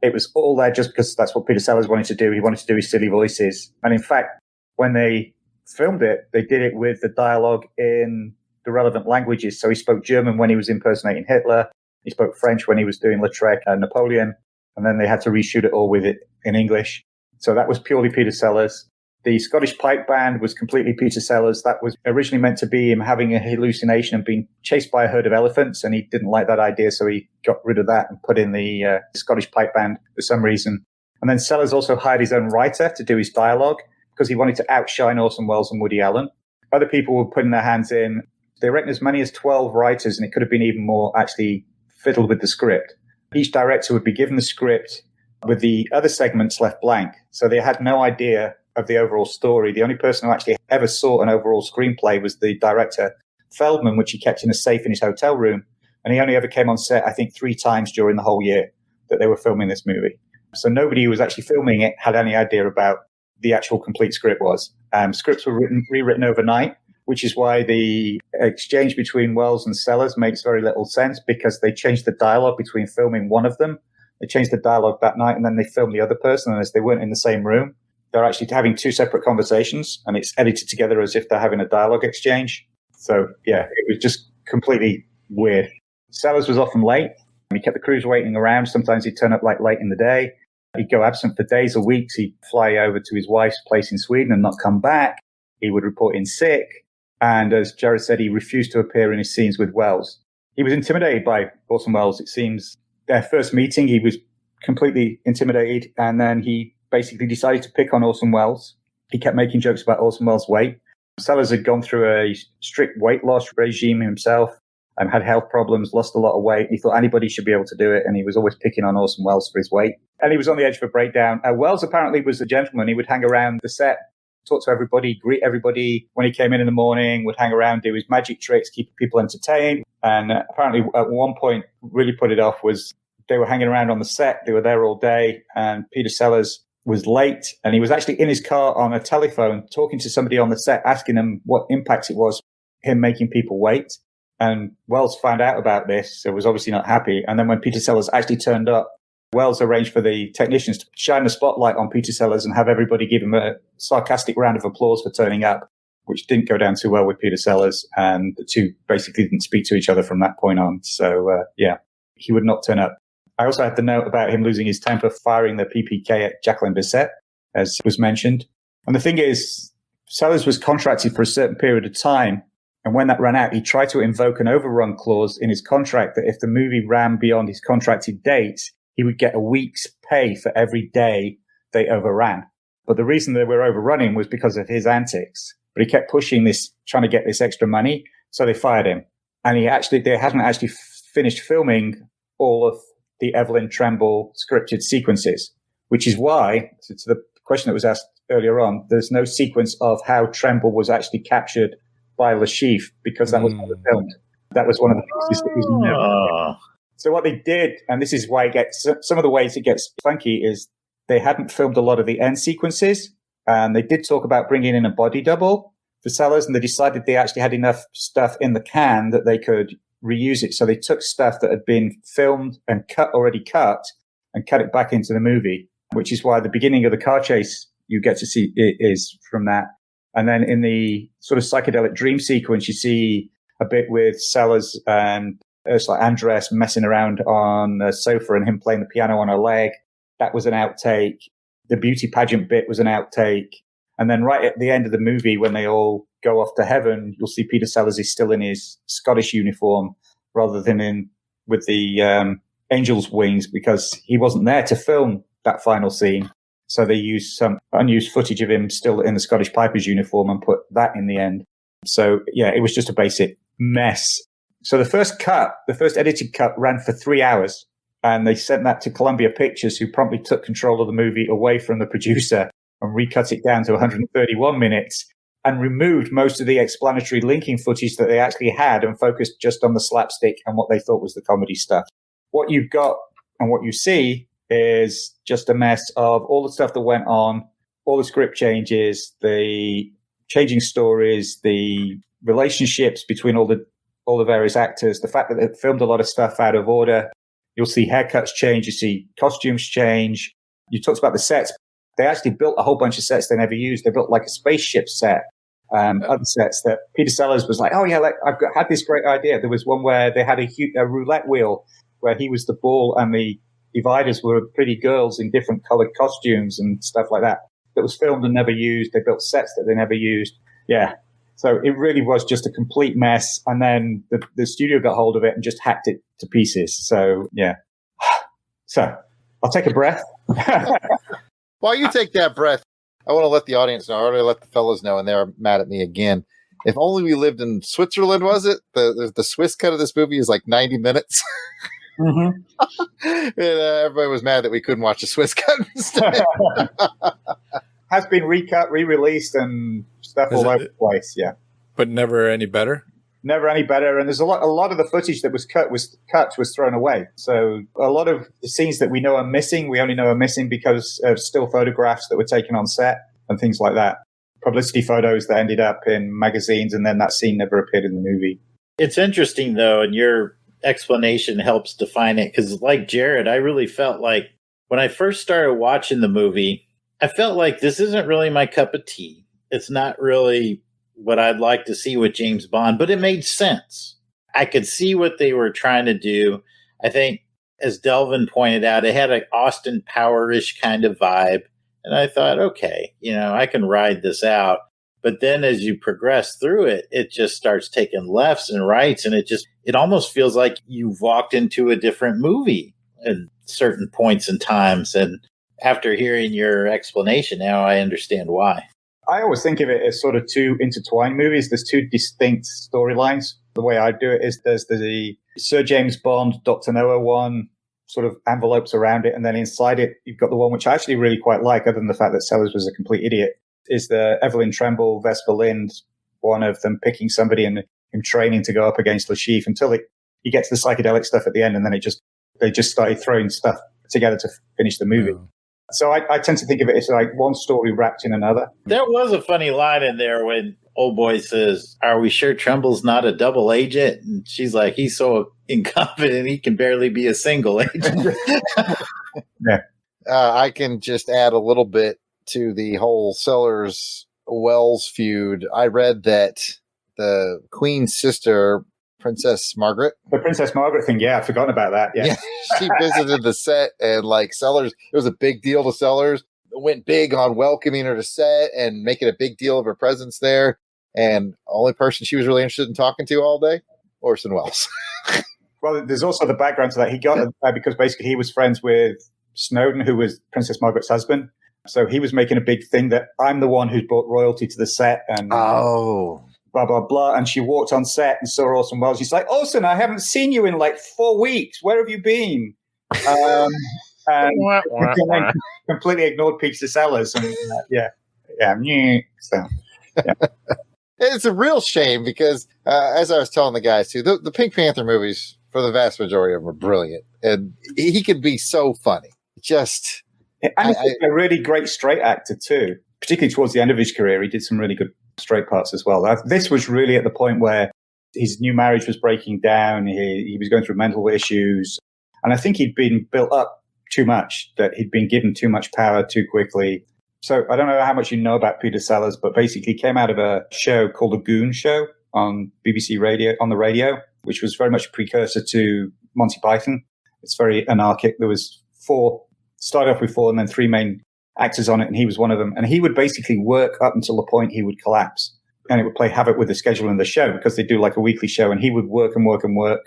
It was all there just because that's what Peter Sellers wanted to do. He wanted to do his silly voices. And in fact, when they filmed it, they did it with the dialogue in the relevant languages. So he spoke German when he was impersonating Hitler. He spoke French when he was doing Lautrec and Napoleon. And then they had to reshoot it all with it in English. So that was purely Peter Sellers. The Scottish Pipe Band was completely Peter Sellers. That was originally meant to be him having a hallucination and being chased by a herd of elephants, and he didn't like that idea, so he got rid of that and put in the Scottish Pipe Band for some reason. And then Sellers also hired his own writer to do his dialogue because he wanted to outshine Orson Welles and Woody Allen. Other people were putting their hands in. They reckon as many as 12 writers, and it could have been even more, actually fiddled with the script. Each director would be given the script with the other segments left blank, so they had no idea of the overall story. The only person who actually ever saw an overall screenplay was the director, Feldman, which he kept in a safe in his hotel room. And he only ever came on set, I think, 3 times during the whole year that they were filming this movie. So nobody who was actually filming it had any idea about the actual complete script was. Scripts were rewritten overnight, which is why the exchange between Welles and Sellers makes very little sense, because they changed the dialogue between filming one of them. They changed the dialogue that night, and then they filmed the other person, and as they weren't in the same room, they're actually having 2 separate conversations, and it's edited together as if they're having a dialogue exchange. So, yeah, it was just completely weird. Sellers was often late. He kept the crews waiting around. Sometimes he'd turn up like late in the day. He'd go absent for days or weeks. He'd fly over to his wife's place in Sweden and not come back. He would report in sick. And as Jarrod said, he refused to appear in his scenes with Welles. He was intimidated by Orson Welles. It seems their first meeting, he was completely intimidated, and then he basically decided to pick on Orson Welles. He kept making jokes about Orson Welles' weight. Sellers had gone through a strict weight loss regime himself and had health problems, lost a lot of weight. He thought anybody should be able to do it, and he was always picking on Orson Welles for his weight. And he was on the edge of a breakdown. Welles apparently was a gentleman. He would hang around the set, talk to everybody, greet everybody when he came in the morning, would hang around, do his magic tricks, keep people entertained. And apparently at one point really put it off was they were hanging around on the set. They were there all day, and Peter Sellers was late, and he was actually in his car on a telephone talking to somebody on the set, asking them what impact it was, him making people wait. And Wells found out about this, so was obviously not happy. And then when Peter Sellers actually turned up, Wells arranged for the technicians to shine the spotlight on Peter Sellers and have everybody give him a sarcastic round of applause for turning up, which didn't go down too well with Peter Sellers. And the two basically didn't speak to each other from that point on. So, he would not turn up. I also had the note about him losing his temper, firing the PPK at Jacqueline Bisset, as was mentioned. And the thing is, Sellers was contracted for a certain period of time. And when that ran out, he tried to invoke an overrun clause in his contract that if the movie ran beyond his contracted date, he would get a week's pay for every day they overran. But the reason they were overrunning was because of his antics. But he kept pushing this, trying to get this extra money. So they fired him. And they hadn't actually finished filming all of the Evelyn Tremble scripted sequences, which is why, to the question that was asked earlier on, there's no sequence of how Tremble was actually captured by Lashif, because that was never filmed. That was one of the things that was never. So what they did, and this is why it gets, some of the ways it gets funky, is they hadn't filmed a lot of the end sequences, and they did talk about bringing in a body double for Sellers, and they decided they actually had enough stuff in the can that they could reuse it. So they took stuff that had been filmed and already cut, and cut it back into the movie, which is why the beginning of the car chase you get to see it is from that. And then in the sort of psychedelic dream sequence, you see a bit with Sellers and Ursula Andress messing around on a sofa and him playing the piano on her leg. That was an outtake. The beauty pageant bit was an outtake. And then right at the end of the movie, when they all go off to heaven, you'll see Peter Sellers is still in his Scottish uniform rather than with the angel's wings, because he wasn't there to film that final scene. So they used some unused footage of him still in the Scottish Piper's uniform and put that in the end. So, yeah, it was just a basic mess. So the first edited cut ran for 3 hours, and they sent that to Columbia Pictures, who promptly took control of the movie away from the producer and recut it down to 131 minutes and removed most of the explanatory linking footage that they actually had and focused just on the slapstick and what they thought was the comedy stuff. What you've got and what you see is just a mess of all the stuff that went on, all the script changes, the changing stories, the relationships between all the various actors, the fact that they filmed a lot of stuff out of order. You'll see haircuts change, you see costumes change. You talked about the sets. They actually built a whole bunch of sets they never used. They built like a spaceship set, other sets that Peter Sellers was like, oh yeah, had this great idea. There was one where they had a roulette wheel where he was the ball and the dividers were pretty girls in different colored costumes and stuff like that. That was filmed and never used. They built sets that they never used. Yeah. So it really was just a complete mess. And then the studio got hold of it and just hacked it to pieces. So, yeah. So I'll take a breath. While you take that breath, I want to let the audience know. I already let the fellas know, and they're mad at me again. If only we lived in Switzerland, was it? The Swiss cut of this movie is like 90 minutes. Mm-hmm. And, everybody was mad that we couldn't watch the Swiss cut instead. Has been recut, re-released, and stuff all over the place. Yeah, but never any better. Never any better. And there's a lot of the footage that was cut was thrown away. So a lot of the scenes that we know are missing, we only know are missing because of still photographs that were taken on set and things like that. Publicity photos that ended up in magazines, and then that scene never appeared in the movie. It's interesting though, and your explanation helps define it, because like Jarrod, I really felt like when I first started watching the movie, I felt like this isn't really my cup of tea. It's not really what I'd like to see with James Bond, but it made sense. I could see what they were trying to do. I think, as Delvin pointed out, it had an Austin Power-ish kind of vibe. And I thought, okay, I can ride this out. But then as you progress through it, it just starts taking lefts and rights. And it almost feels like you've walked into a different movie at certain points and times. And after hearing your explanation, now I understand why. I always think of it as sort of two intertwined movies. There's two distinct storylines. The way I do it is there's the Sir James Bond, Dr. Noah one, sort of envelopes around it. And then inside it, you've got the one which I actually really quite like, other than the fact that Sellers was a complete idiot, is the Evelyn Tremble, Vesper Lind, one of them picking somebody and him training to go up against Lashif until you get to the psychedelic stuff at the end. And then they just started throwing stuff together to finish the movie. So I tend to think of it as like one story wrapped in another. There was a funny line in there when old boy says, "Are we sure Trumble's not a double agent?" And she's like, "He's so incompetent he can barely be a single agent." Yeah. I can just add a little bit to the whole Sellers-Wells feud. I read that the Queen's sister, Princess Margaret. The Princess Margaret thing, yeah, I've forgotten about that. Yeah. She visited the set, and like Sellers, it was a big deal to Sellers. Went big on welcoming her to set and making a big deal of her presence there. And only person she was really interested in talking to all day, Orson Welles. Well, there's also the background to that. He got because basically he was friends with Snowden, who was Princess Margaret's husband. So he was making a big thing that I'm the one who's brought royalty to the set and blah, blah, blah. And she walked on set and saw Orson Welles. She's like, Orson, I haven't seen you in like 4 weeks. Where have you been? And completely ignored Peter Sellers. And So, yeah. It's a real shame because, as I was telling the guys too, the Pink Panther movies, for the vast majority of them, are brilliant. And he could be so funny. Just... And he's a really great straight actor too, particularly towards the end of his career. He did some really good straight parts as well. This was really at the point where his new marriage was breaking down. He was going through mental issues. And I think he'd been built up too much, that he'd been given too much power too quickly. So I don't know how much you know about Peter Sellers, but basically he came out of a show called The Goon Show on BBC Radio, on the radio, which was very much a precursor to Monty Python. It's very anarchic. There was started off with 4 and then 3 main actors on it, and he was one of them. And he would basically work up until the point he would collapse. And it would play havoc with the schedule in the show because they do like a weekly show, and he would work and work and work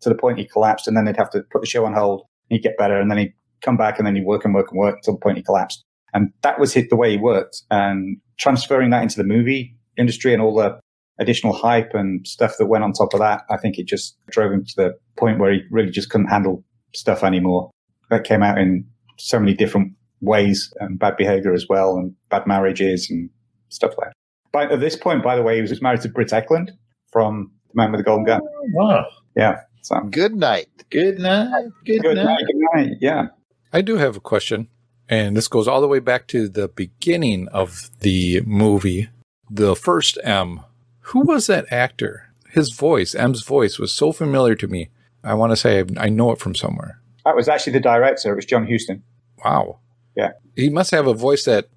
to the point he collapsed, and then they'd have to put the show on hold. He'd get better, and then he'd come back, and then he'd work and work and work until the point he collapsed. And that was the way he worked. And transferring that into the movie industry and all the additional hype and stuff that went on top of that, I think it just drove him to the point where he really just couldn't handle stuff anymore. That came out in so many different ways, and bad behavior as well, and bad marriages and stuff like that. But at this point, by the way, he was married to Britt Eklund from The Man with the Golden Gun. Wow. Yeah. So. Good night. Good night. Good night. Good night. Yeah. I do have a question, and this goes all the way back to the beginning of the movie, the first M. Who was that actor? His voice, M's voice, was so familiar to me. I want to say I know it from somewhere. That was actually the director. It was John Huston. Wow. Yeah. He must have a voice that,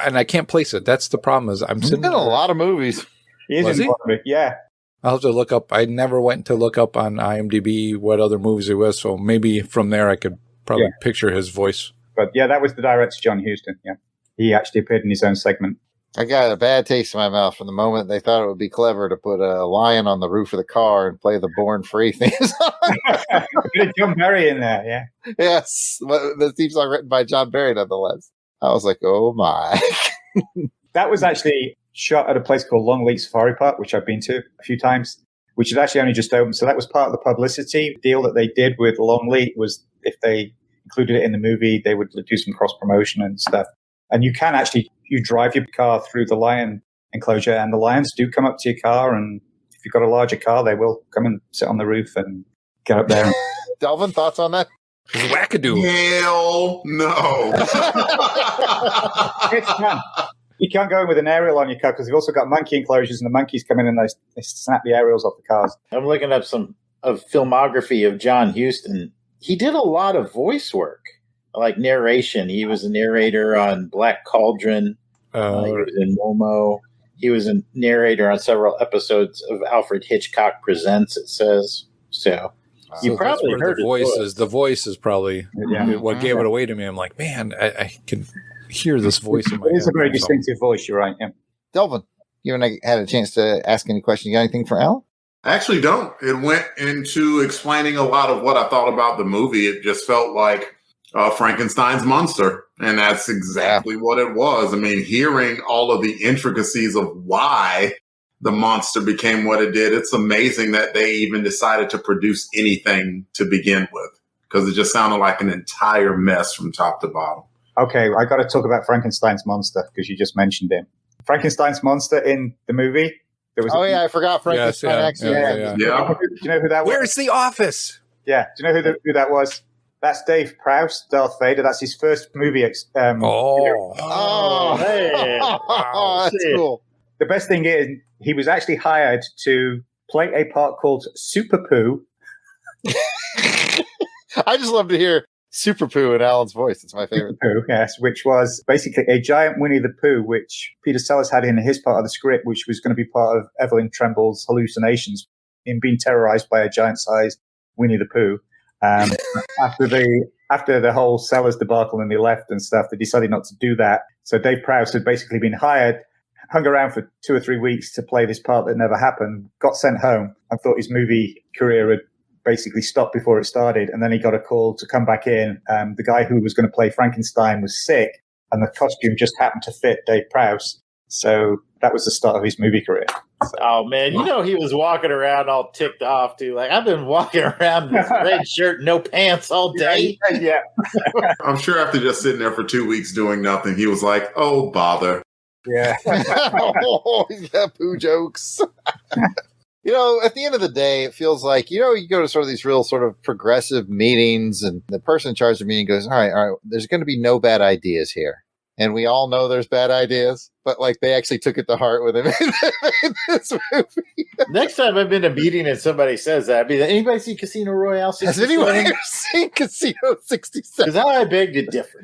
and I can't place it. That's the problem. Is I'm sitting in a lot of movies. He is in a lot of it. Yeah. I'll have to look up. I never went to look up on IMDb what other movies it was. So maybe from there I could probably picture his voice. But yeah, that was the director, John Huston. Yeah. He actually appeared in his own segment. I got a bad taste in my mouth from the moment they thought it would be clever to put a lion on the roof of the car and play the Born Free theme song. John Barry in there, yeah. Yes, the theme song written by John Barry, nonetheless. I was like, oh my. That was actually shot at a place called Longleat Safari Park, which I've been to a few times, which had actually only just opened. So that was part of the publicity deal that they did with Longleat, was if they included it in the movie, they would do some cross-promotion and stuff. And you can actually, you drive your car through the lion enclosure, and the lions do come up to your car, and if you've got a larger car, they will come and sit on the roof and get up there. Delvin, thoughts on that? Wackadoo. Hell no. It's fun. You can't go in with an aerial on your car because they've also got monkey enclosures, and the monkeys come in and they snap the aerials off the cars. I'm looking up some of filmography of John Huston. He did a lot of voice work, like narration. He was a narrator on Black Cauldron. He was in Momo. He was a narrator on several episodes of Alfred Hitchcock Presents, it says. So you probably heard the voices. The voice is probably what gave it away to me. I'm like, man, I can hear this voice in my head. It is a very distinctive voice, you're right. Yeah. Delvin, you haven't had a chance to ask any questions. You got anything for Al? I actually don't. It went into explaining a lot of what I thought about the movie. It just felt like Frankenstein's monster. And that's exactly what it was. I mean, hearing all of the intricacies of why the monster became what it did, it's amazing that they even decided to produce anything to begin with, because it just sounded like an entire mess from top to bottom. Okay, I got to talk about Frankenstein's monster because you just mentioned him. Frankenstein's monster in the movie. There was I forgot Frankenstein. Yeah. Do you know who that was? Where's the office? Yeah. Do you know who that was? That's Dave Prowse, Darth Vader. That's his first movie. Hey. Wow, that's cool. The best thing is, he was actually hired to play a part called Super Poo. I just love to hear Super Poo in Alan's voice. It's my favorite. Super Poo, yes, which was basically a giant Winnie the Pooh, which Peter Sellers had in his part of the script, which was going to be part of Evelyn Tremble's hallucinations in being terrorized by a giant-sized Winnie the Pooh. After the whole Sellers debacle and they left and stuff, they decided not to do that. So Dave Prowse had basically been hired, hung around for 2 or 3 weeks to play this part that never happened, got sent home and thought his movie career had basically stopped before it started. And then he got a call to come back in. The guy who was going to play Frankenstein was sick and the costume just happened to fit Dave Prowse. So that was the start of his movie career. So, oh, man, you know he was walking around all ticked off, too. Like, I've been walking around in this red shirt, no pants all day. Yeah. I'm sure after just sitting there for 2 weeks doing nothing, he was like, oh, bother. Yeah. Oh, he's got poo jokes. You know, at the end of the day, it feels like, you know, you go to sort of these real sort of progressive meetings and the person in charge of the meeting goes, all right, there's going to be no bad ideas here. And we all know there's bad ideas, but like they actually took it to heart with him in this movie. Next time I've been to a meeting and somebody says that, I'd be like, anybody see Casino Royale 67? Has anyone ever seen Casino 67? Because I beg to differ.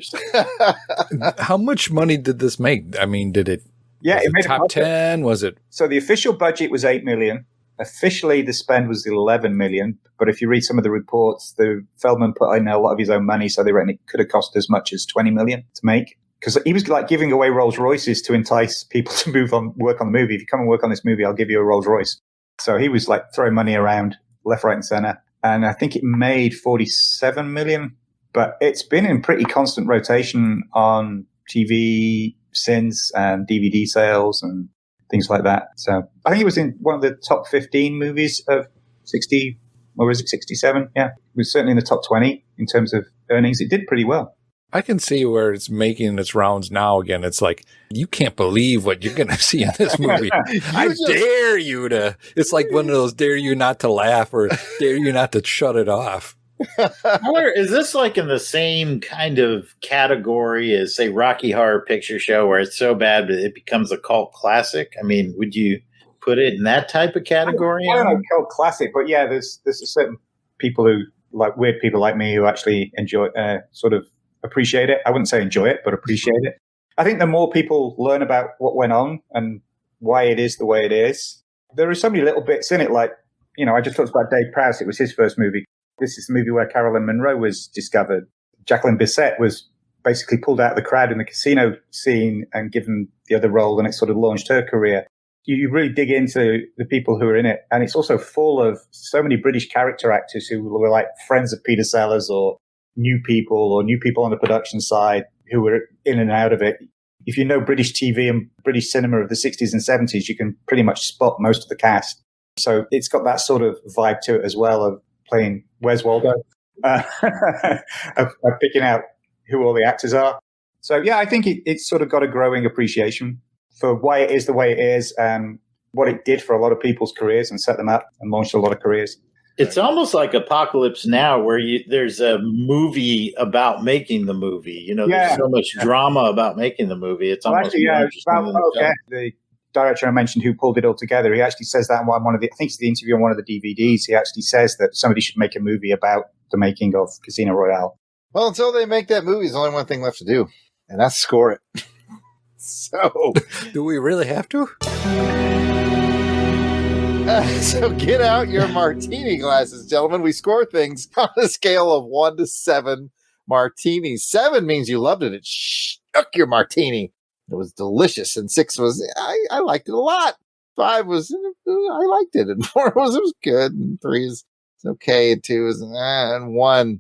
How much money did this make? I mean, did it? Yeah, it made top 10? Was it? So the official budget was $8 million. Officially, the spend was $11 million. But if you read some of the reports, the Feldman put in a lot of his own money, so they reckon it could have cost as much as $20 million to make. Because he was like giving away Rolls Royces to entice people to work on the movie. If you come and work on this movie, I'll give you a Rolls Royce. So he was like throwing money around left, right, and center. And I think it made $47 million. But it's been in pretty constant rotation on TV since and DVD sales and things like that. So I think it was in one of the top 15 movies of 60, or was it 67? Yeah, it was certainly in the top 20 in terms of earnings. It did pretty well. I can see where it's making its rounds now again. It's like, you can't believe what you're going to see in this movie. I dare you to. It's like one of those dare you not to laugh or dare you not to shut it off. Is this like in the same kind of category as, say, Rocky Horror Picture Show, where it's so bad that it becomes a cult classic? I mean, would you put it in that type of category? I don't know, cult classic, but yeah, there's a certain people who, like weird people like me, who actually enjoy, sort of appreciate it. I wouldn't say enjoy it, but appreciate it. I think the more people learn about what went on and why it is the way it is, there are so many little bits in it. Like, you know, I just talked about Dave Prowse. It was his first movie. This is the movie where Carolyn Monroe was discovered. Jacqueline Bisset was basically pulled out of the crowd in the casino scene and given the other role, and it sort of launched her career. You really dig into the people who are in it, and it's also full of so many British character actors who were like friends of Peter Sellers or new people on the production side who were in and out of it. If you know British TV and British cinema of the 60s and 70s, you can pretty much spot most of the cast. So it's got that sort of vibe to it as well, of playing Where's Waldo, of picking out who all the actors are. So yeah, I think it's sort of got a growing appreciation for why it is the way it is and what it did for a lot of people's careers and set them up and launched a lot of careers. It's almost like Apocalypse Now, where there's a movie about making the movie. You know, there's so much drama about making the movie. It's almost the director I mentioned who pulled it all together. He actually says that in one of the, I think it's the interview on one of the DVDs. He actually says that somebody should make a movie about the making of Casino Royale. Well, until they make that movie, there's only one thing left to do, and that's score it. So, do we really have to? So get out your martini glasses, gentlemen. We score things on a scale of 1 to 7 martinis. 7 means you loved it. It shook your martini. It was delicious. And 6 was, I liked it a lot. 5 was, I liked it. And 4 was, it was good. And 3 is okay. And 2 is, and 1,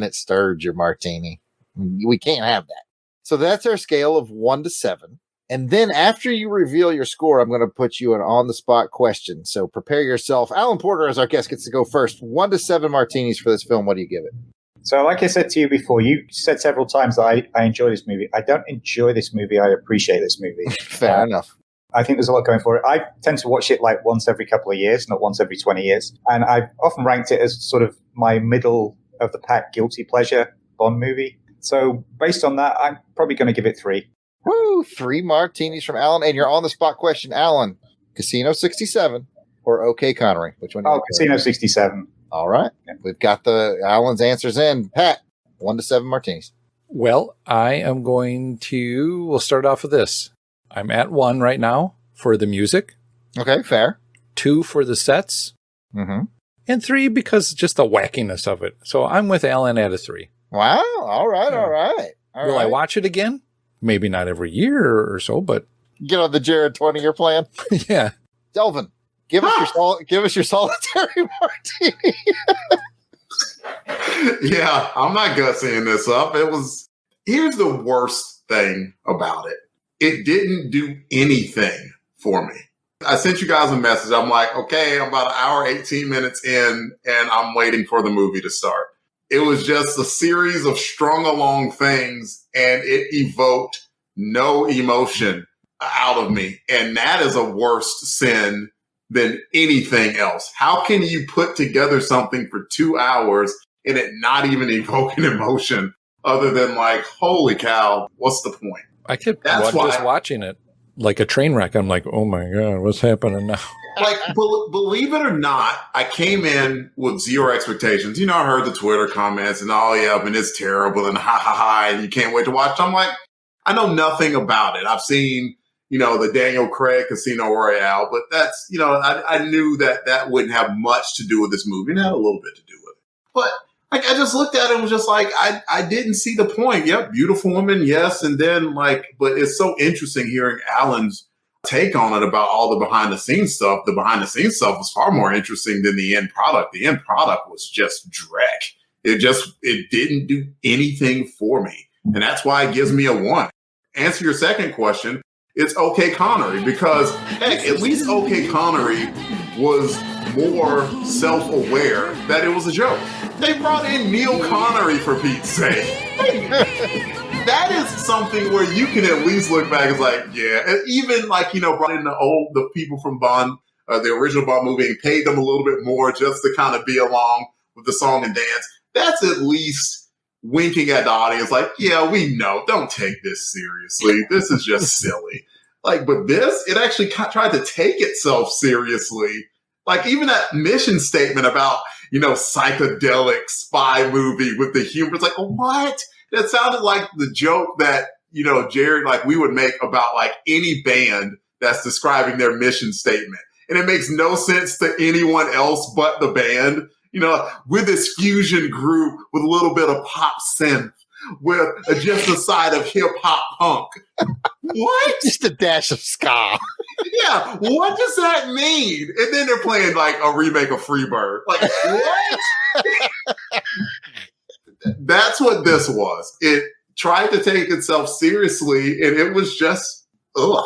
it stirred your martini. We can't have that. So that's our scale of 1 to 7. And then after you reveal your score, I'm going to put you an on-the-spot question. So prepare yourself. Alan Porter, as our guest, gets to go first. 1 to 7 martinis for this film. What do you give it? So like I said to you before, you said several times that I enjoy this movie. I don't enjoy this movie. I appreciate this movie. Fair enough. I think there's a lot going for it. I tend to watch it like once every couple of years, not once every 20 years. And I've often ranked it as sort of my middle of the pack guilty pleasure Bond movie. So based on that, I'm probably going to give it 3. Woo! 3 martinis from Alan. And your on-the-spot question, Alan. Casino 67 or OK Connery? Which one? Oh, Casino 67. All right. We've got the Alan's answers in. Pat, 1 to 7 martinis. Well, I am we'll start off with this. I'm at 1 right now for the music. Okay, fair. 2 for the sets. Mm-hmm. And 3 because just the wackiness of it. So I'm with Alan at a 3. Wow. All right. Will I watch it again? Maybe not every year or so, but get on the Jarrod 20-year plan. Yeah. Delvin, give us your solitary martini. Yeah, I'm not gussying this up. Here's the worst thing about it. It didn't do anything for me. I sent you guys a message. I'm like, okay, I'm about an hour, 18 minutes in, and I'm waiting for the movie to start. It was just a series of strung along things, and it evoked no emotion out of me. And that is a worse sin than anything else. How can you put together something for 2 hours and it not even evoke an emotion other than like, holy cow, what's the point? I kept just watching it like a train wreck. I'm like, oh my God, what's happening now? Like, believe it or not, I came in with zero expectations. I heard the Twitter comments and and it's terrible and ha ha ha, and you can't wait to watch. I'm like, I know nothing about it. I've seen, the Daniel Craig Casino Royale, but that's, I knew that wouldn't have much to do with this movie. And it had a little bit to do with it. But I just looked at it and was just like, I didn't see the point. Yep, beautiful woman, yes. And then but it's so interesting hearing Alan's take on it about all the behind the scenes stuff. The behind the scenes stuff was far more interesting than the end product. The end product was just dreck. It didn't do anything for me. And that's why it gives me a 1. Answer your second question. It's OK Connery because, heck, at least OK Connery was more self-aware that it was a joke. They brought in Neil Connery, for Pete's sake. That is something where you can at least look back and like, yeah. And even brought in the people from Bond, the original Bond movie, and paid them a little bit more just to kind of be along with the song and dance. That's at least winking at the audience like, yeah, we know. Don't take this seriously. This is just silly. But this, it actually tried to take itself seriously. Even that mission statement about, psychedelic spy movie with the humor. It's like, what? That sounded like the joke that, Jarrod, we would make about any band that's describing their mission statement. And it makes no sense to anyone else but the band. With this fusion group with a little bit of pop synth, with just a side of hip hop punk. What? Just a dash of ska. Yeah, what does that mean? And then they're playing a remake of Freebird. What? That's what this was. It tried to take itself seriously, and it was just, ugh.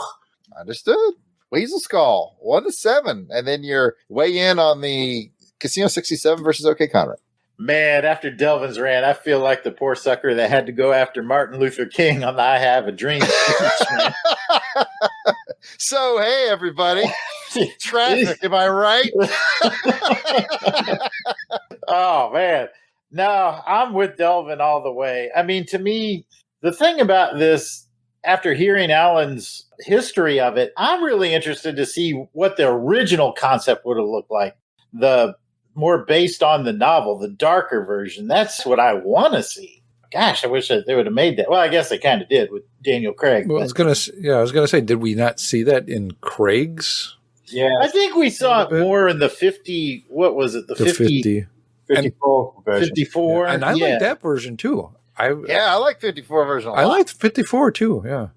Understood. Weasel Skull, 1 to 7. And then you're way in on the Casino 67 versus OK Connery. Man, after Delvin's rant, I feel like the poor sucker that had to go after Martin Luther King on the I Have a Dream speech. So, hey, everybody. Traffic, am I right? Oh, man. No, I'm with Delvin all the way. I mean, to me, the thing about this, after hearing Alan's history of it, I'm really interested to see what the original concept would have looked like. The more based on the novel, the darker version. That's what I want to see. Gosh, I wish they would have made that. Well, I guess they kind of did with Daniel Craig. Well, I was gonna say, did we not see that in Craig's? Yeah, I think we saw it more in the 50. What was it? The 50. 54 version. 54. Yeah. And I like that version too. I like 54 version. I liked 54 too. Yeah.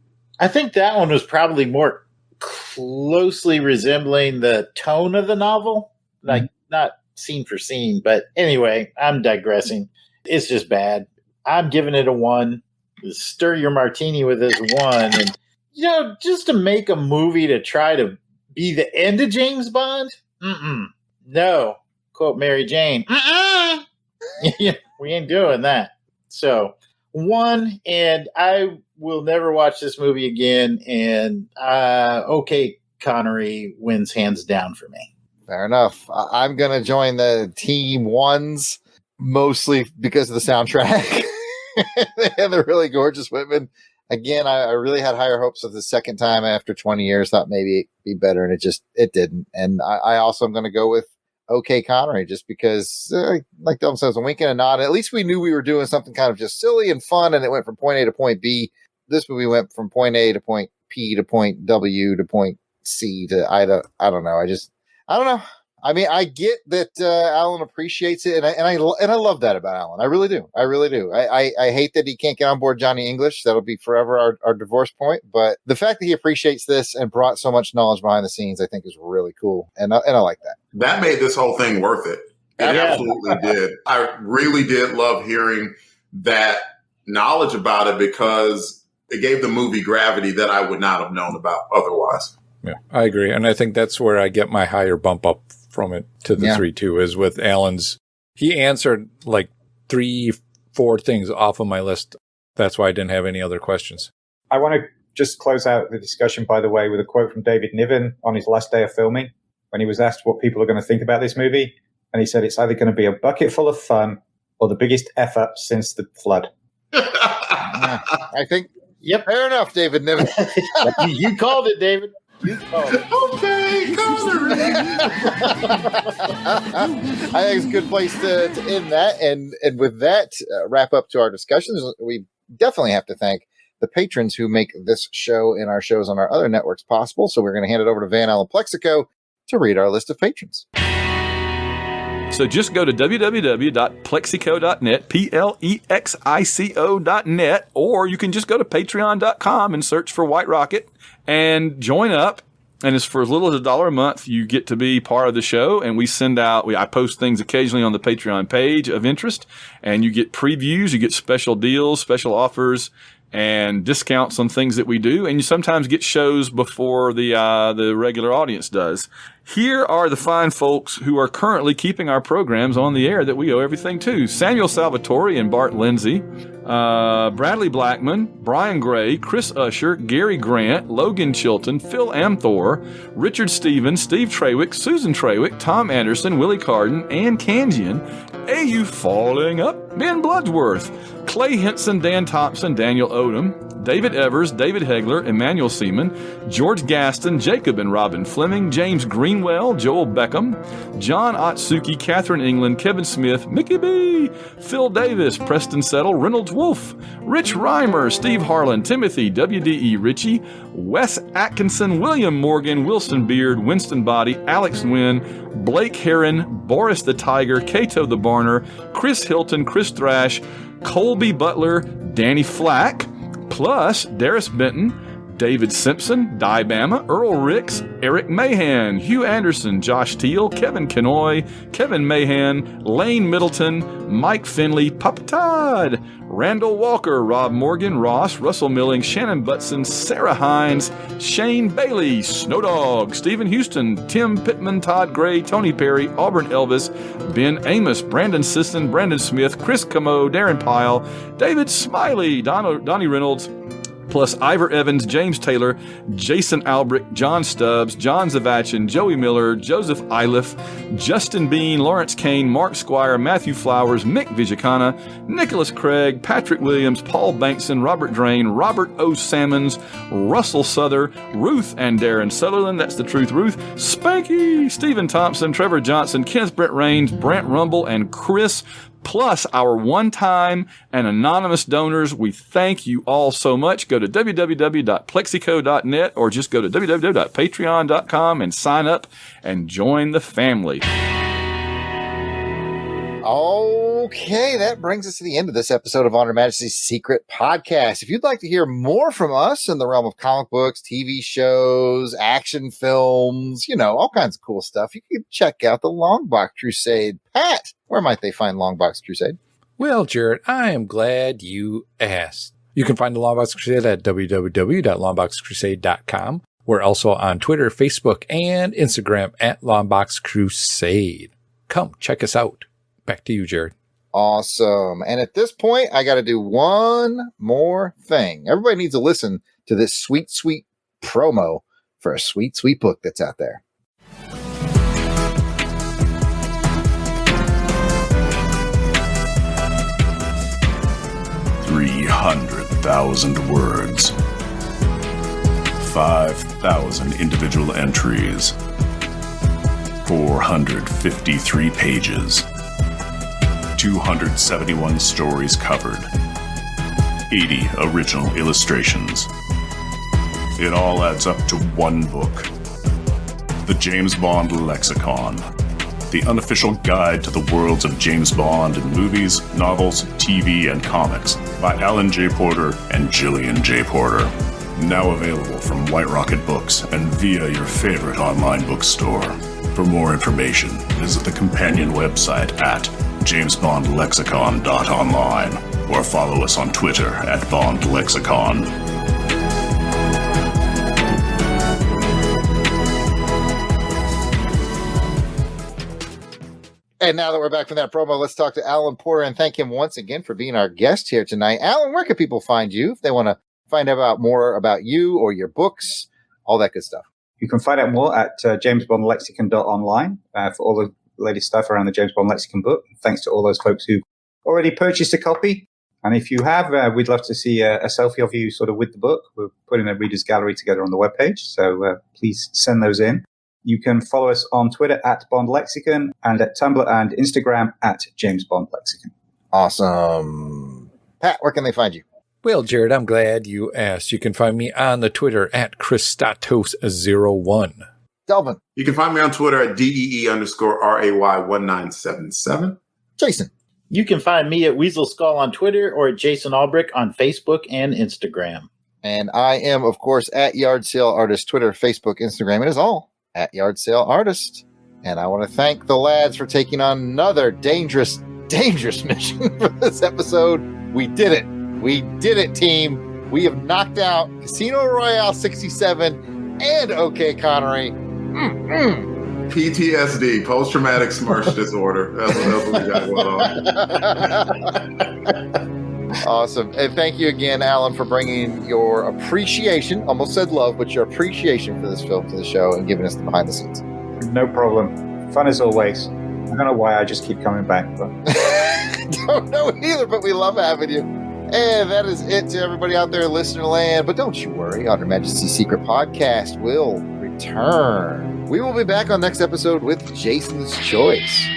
I think that one was probably more closely resembling the tone of the novel, not scene for scene. But anyway, I'm digressing. It's just bad. I'm giving it a 1. Stir your martini with this 1. And, just to make a movie to try to be the end of James Bond? No. Quote Mary Jane. We ain't doing that. So 1, and I will never watch this movie again. And OK Connery wins hands down for me. Fair enough. I'm going to join the team 1s. mostly because of the soundtrack. And the really gorgeous women. Again, I really had higher hopes of the second time after 20 years. Thought maybe it'd be better, and it didn't. And I also am going to go with OK Connery, just because, like Delvin says, a wink and a nod. At least we knew we were doing something kind of just silly and fun, and it went from point A to point B. This movie went from point A to point P to point W to point C to I don't know. I don't know. I mean, I get that Alan appreciates it, and I love that about Alan. I really do. I hate that he can't get on board Johnny English. That'll be forever our divorce point. But the fact that he appreciates this and brought so much knowledge behind the scenes, I think, is really cool, and I like that. That made this whole thing worth it. It absolutely did. I really did love hearing that knowledge about it, because it gave the movie gravity that I would not have known about otherwise. Yeah, I agree, and I think that's where I get my higher bump up from it to the 3-2 is with Alan's. He answered like 3-4 things off of my list. That's why I didn't have any other questions. I want to just close out the discussion, by the way, with a quote from David Niven on his last day of filming, when he was asked what people are going to think about this movie. And he said, it's either going to be a bucket full of fun or the biggest F-up since the flood. I think, fair enough, David Niven. You called it, David. Okay, Connery. I think it's a good place to end that. And with that, wrap up to our discussions. We definitely have to thank the patrons who make this show and our shows on our other networks possible. So we're going to hand it over to Van Allen Plexico to read our list of patrons. So just go to www.plexico.net, Plexico.net, or you can just go to patreon.com and search for White Rocket and join up. And it's for as little as $1 a month. You get to be part of the show, and we send out, I post things occasionally on the Patreon page of interest, and you get previews, you get special deals, special offers, and discounts on things that we do, and you sometimes get shows before the regular audience does. Here are the fine folks who are currently keeping our programs on the air that we owe everything to. Samuel Salvatore and Bart Lindsay, Bradley Blackman, Brian Gray, Chris Usher, Gary Grant, Logan Chilton, Phil Amthor, Richard Stevens, Steve Trawick, Susan Trawick, Tom Anderson, Willie Carden, Ann Kanjian, AU Falling Up, Ben Bloodsworth, Clay Henson, Dan Thompson, Daniel Odom, David Evers, David Hegler, Emmanuel Seaman, George Gaston, Jacob and Robin Fleming, James Greenwell, Joel Beckham, John Otsuki, Catherine England, Kevin Smith, Mickey B, Phil Davis, Preston Settle, Reynolds Wolf, Rich Reimer, Steve Harlan, Timothy, WDE Ritchie, Wes Atkinson, William Morgan, Wilson Beard, Winston Body, Alex Nguyen, Blake Heron, Boris the Tiger, Cato the Barner, Chris Hilton, Chris Thrash, Colby Butler, Danny Flack, plus Darius Benton, David Simpson, Di Bama, Earl Ricks, Eric Mahan, Hugh Anderson, Josh Teal, Kevin Kenoy, Kevin Mahan, Lane Middleton, Mike Finley, Papa Todd, Randall Walker, Rob Morgan, Ross, Russell Milling, Shannon Butson, Sarah Hines, Shane Bailey, Snowdog, Stephen Houston, Tim Pittman, Todd Gray, Tony Perry, Auburn Elvis, Ben Amos, Brandon Sisson, Brandon Smith, Chris Camo, Darren Pyle, David Smiley, Donnie Reynolds, plus Ivor Evans, James Taylor, Jason Alberich, John Stubbs, John Zavachin, Joey Miller, Joseph Iliff, Justin Bean, Lawrence Kane, Mark Squire, Matthew Flowers, Mick Vijakana, Nicholas Craig, Patrick Williams, Paul Bankson, Robert Drain, Robert O. Sammons, Russell Souther, Ruth and Darren Sutherland, that's the truth, Ruth, Spanky, Stephen Thompson, Trevor Johnson, Kenneth Brent Raines, Brent Rumble, and Chris, plus our one-time and anonymous donors. We thank you all so much. Go to www.plexico.net or just go to www.patreon.com and sign up and join the family. Okay, that brings us to the end of this episode of On Her Majesty's Secret Podcast. If you'd like to hear more from us in the realm of comic books, TV shows, action films, all kinds of cool stuff, you can check out the Longbox Crusade. Pat, where might they find Longbox Crusade? Well, Jarrod, I am glad you asked. You can find the Longbox Crusade at www.longboxcrusade.com. We're also on Twitter, Facebook, and Instagram at Longbox Crusade. Come check us out. Back to you, Jarrod. Awesome. And at this point, I got to do one more thing. Everybody needs to listen to this sweet, sweet promo for a sweet, sweet book that's out there. 100,000 words, 5,000 individual entries, 453 pages, 271 stories covered, 80 original illustrations. It all adds up to one book. The James Bond Lexicon. The unofficial guide to the worlds of James Bond in movies, novels, TV, and comics by Alan J. Porter and Gillian J. Porter. Now available from White Rocket Books and via your favorite online bookstore. For more information, visit the companion website at jamesbondlexicon.online or follow us on Twitter at BondLexicon. And now that we're back from that promo, let's talk to Alan Porter and thank him once again for being our guest here tonight. Alan, where can people find you if they want to find out more about you or your books, all that good stuff? You can find out more at jamesbondlexicon.online for all the latest stuff around the James Bond Lexicon book. Thanks to all those folks who already purchased a copy. And if you have, we'd love to see a selfie of you sort of with the book. We're putting a reader's gallery together on the webpage, so please send those in. You can follow us on Twitter at Bond Lexicon and at Tumblr and Instagram at James Bond Lexicon. Awesome. Pat, where can they find you? Well, Jarrod, I'm glad you asked. You can find me on the Twitter at Christatos01. Delvin. You can find me on Twitter at DEE_RAY1977. Jason. You can find me at Weasel Skull on Twitter or at Jason Alberich on Facebook and Instagram. And I am, of course, at Yard Sale Artist, Twitter, Facebook, Instagram. It is all at Yard Sale Artist. And I want to thank the lads for taking on another dangerous mission for this episode. We did it. We did it, team. We have knocked out Casino Royale 67 and OK Connery. PTSD, post-traumatic smirch disorder. That's what we got going on. Awesome. And thank you again, Alan, for bringing your appreciation, almost said love, but your appreciation for this film to the show and giving us the behind the scenes. No problem. Fun as always. I don't know why I just keep coming back. But don't know either, but we love having you. And that is it to everybody out there in listener land. But don't you worry, Her Majesty's Secret Podcast will return. We will be back on next episode with Jason's Choice.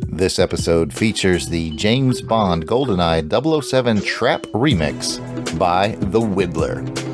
This episode features the James Bond GoldenEye 007 Trap Remix by The Whittler.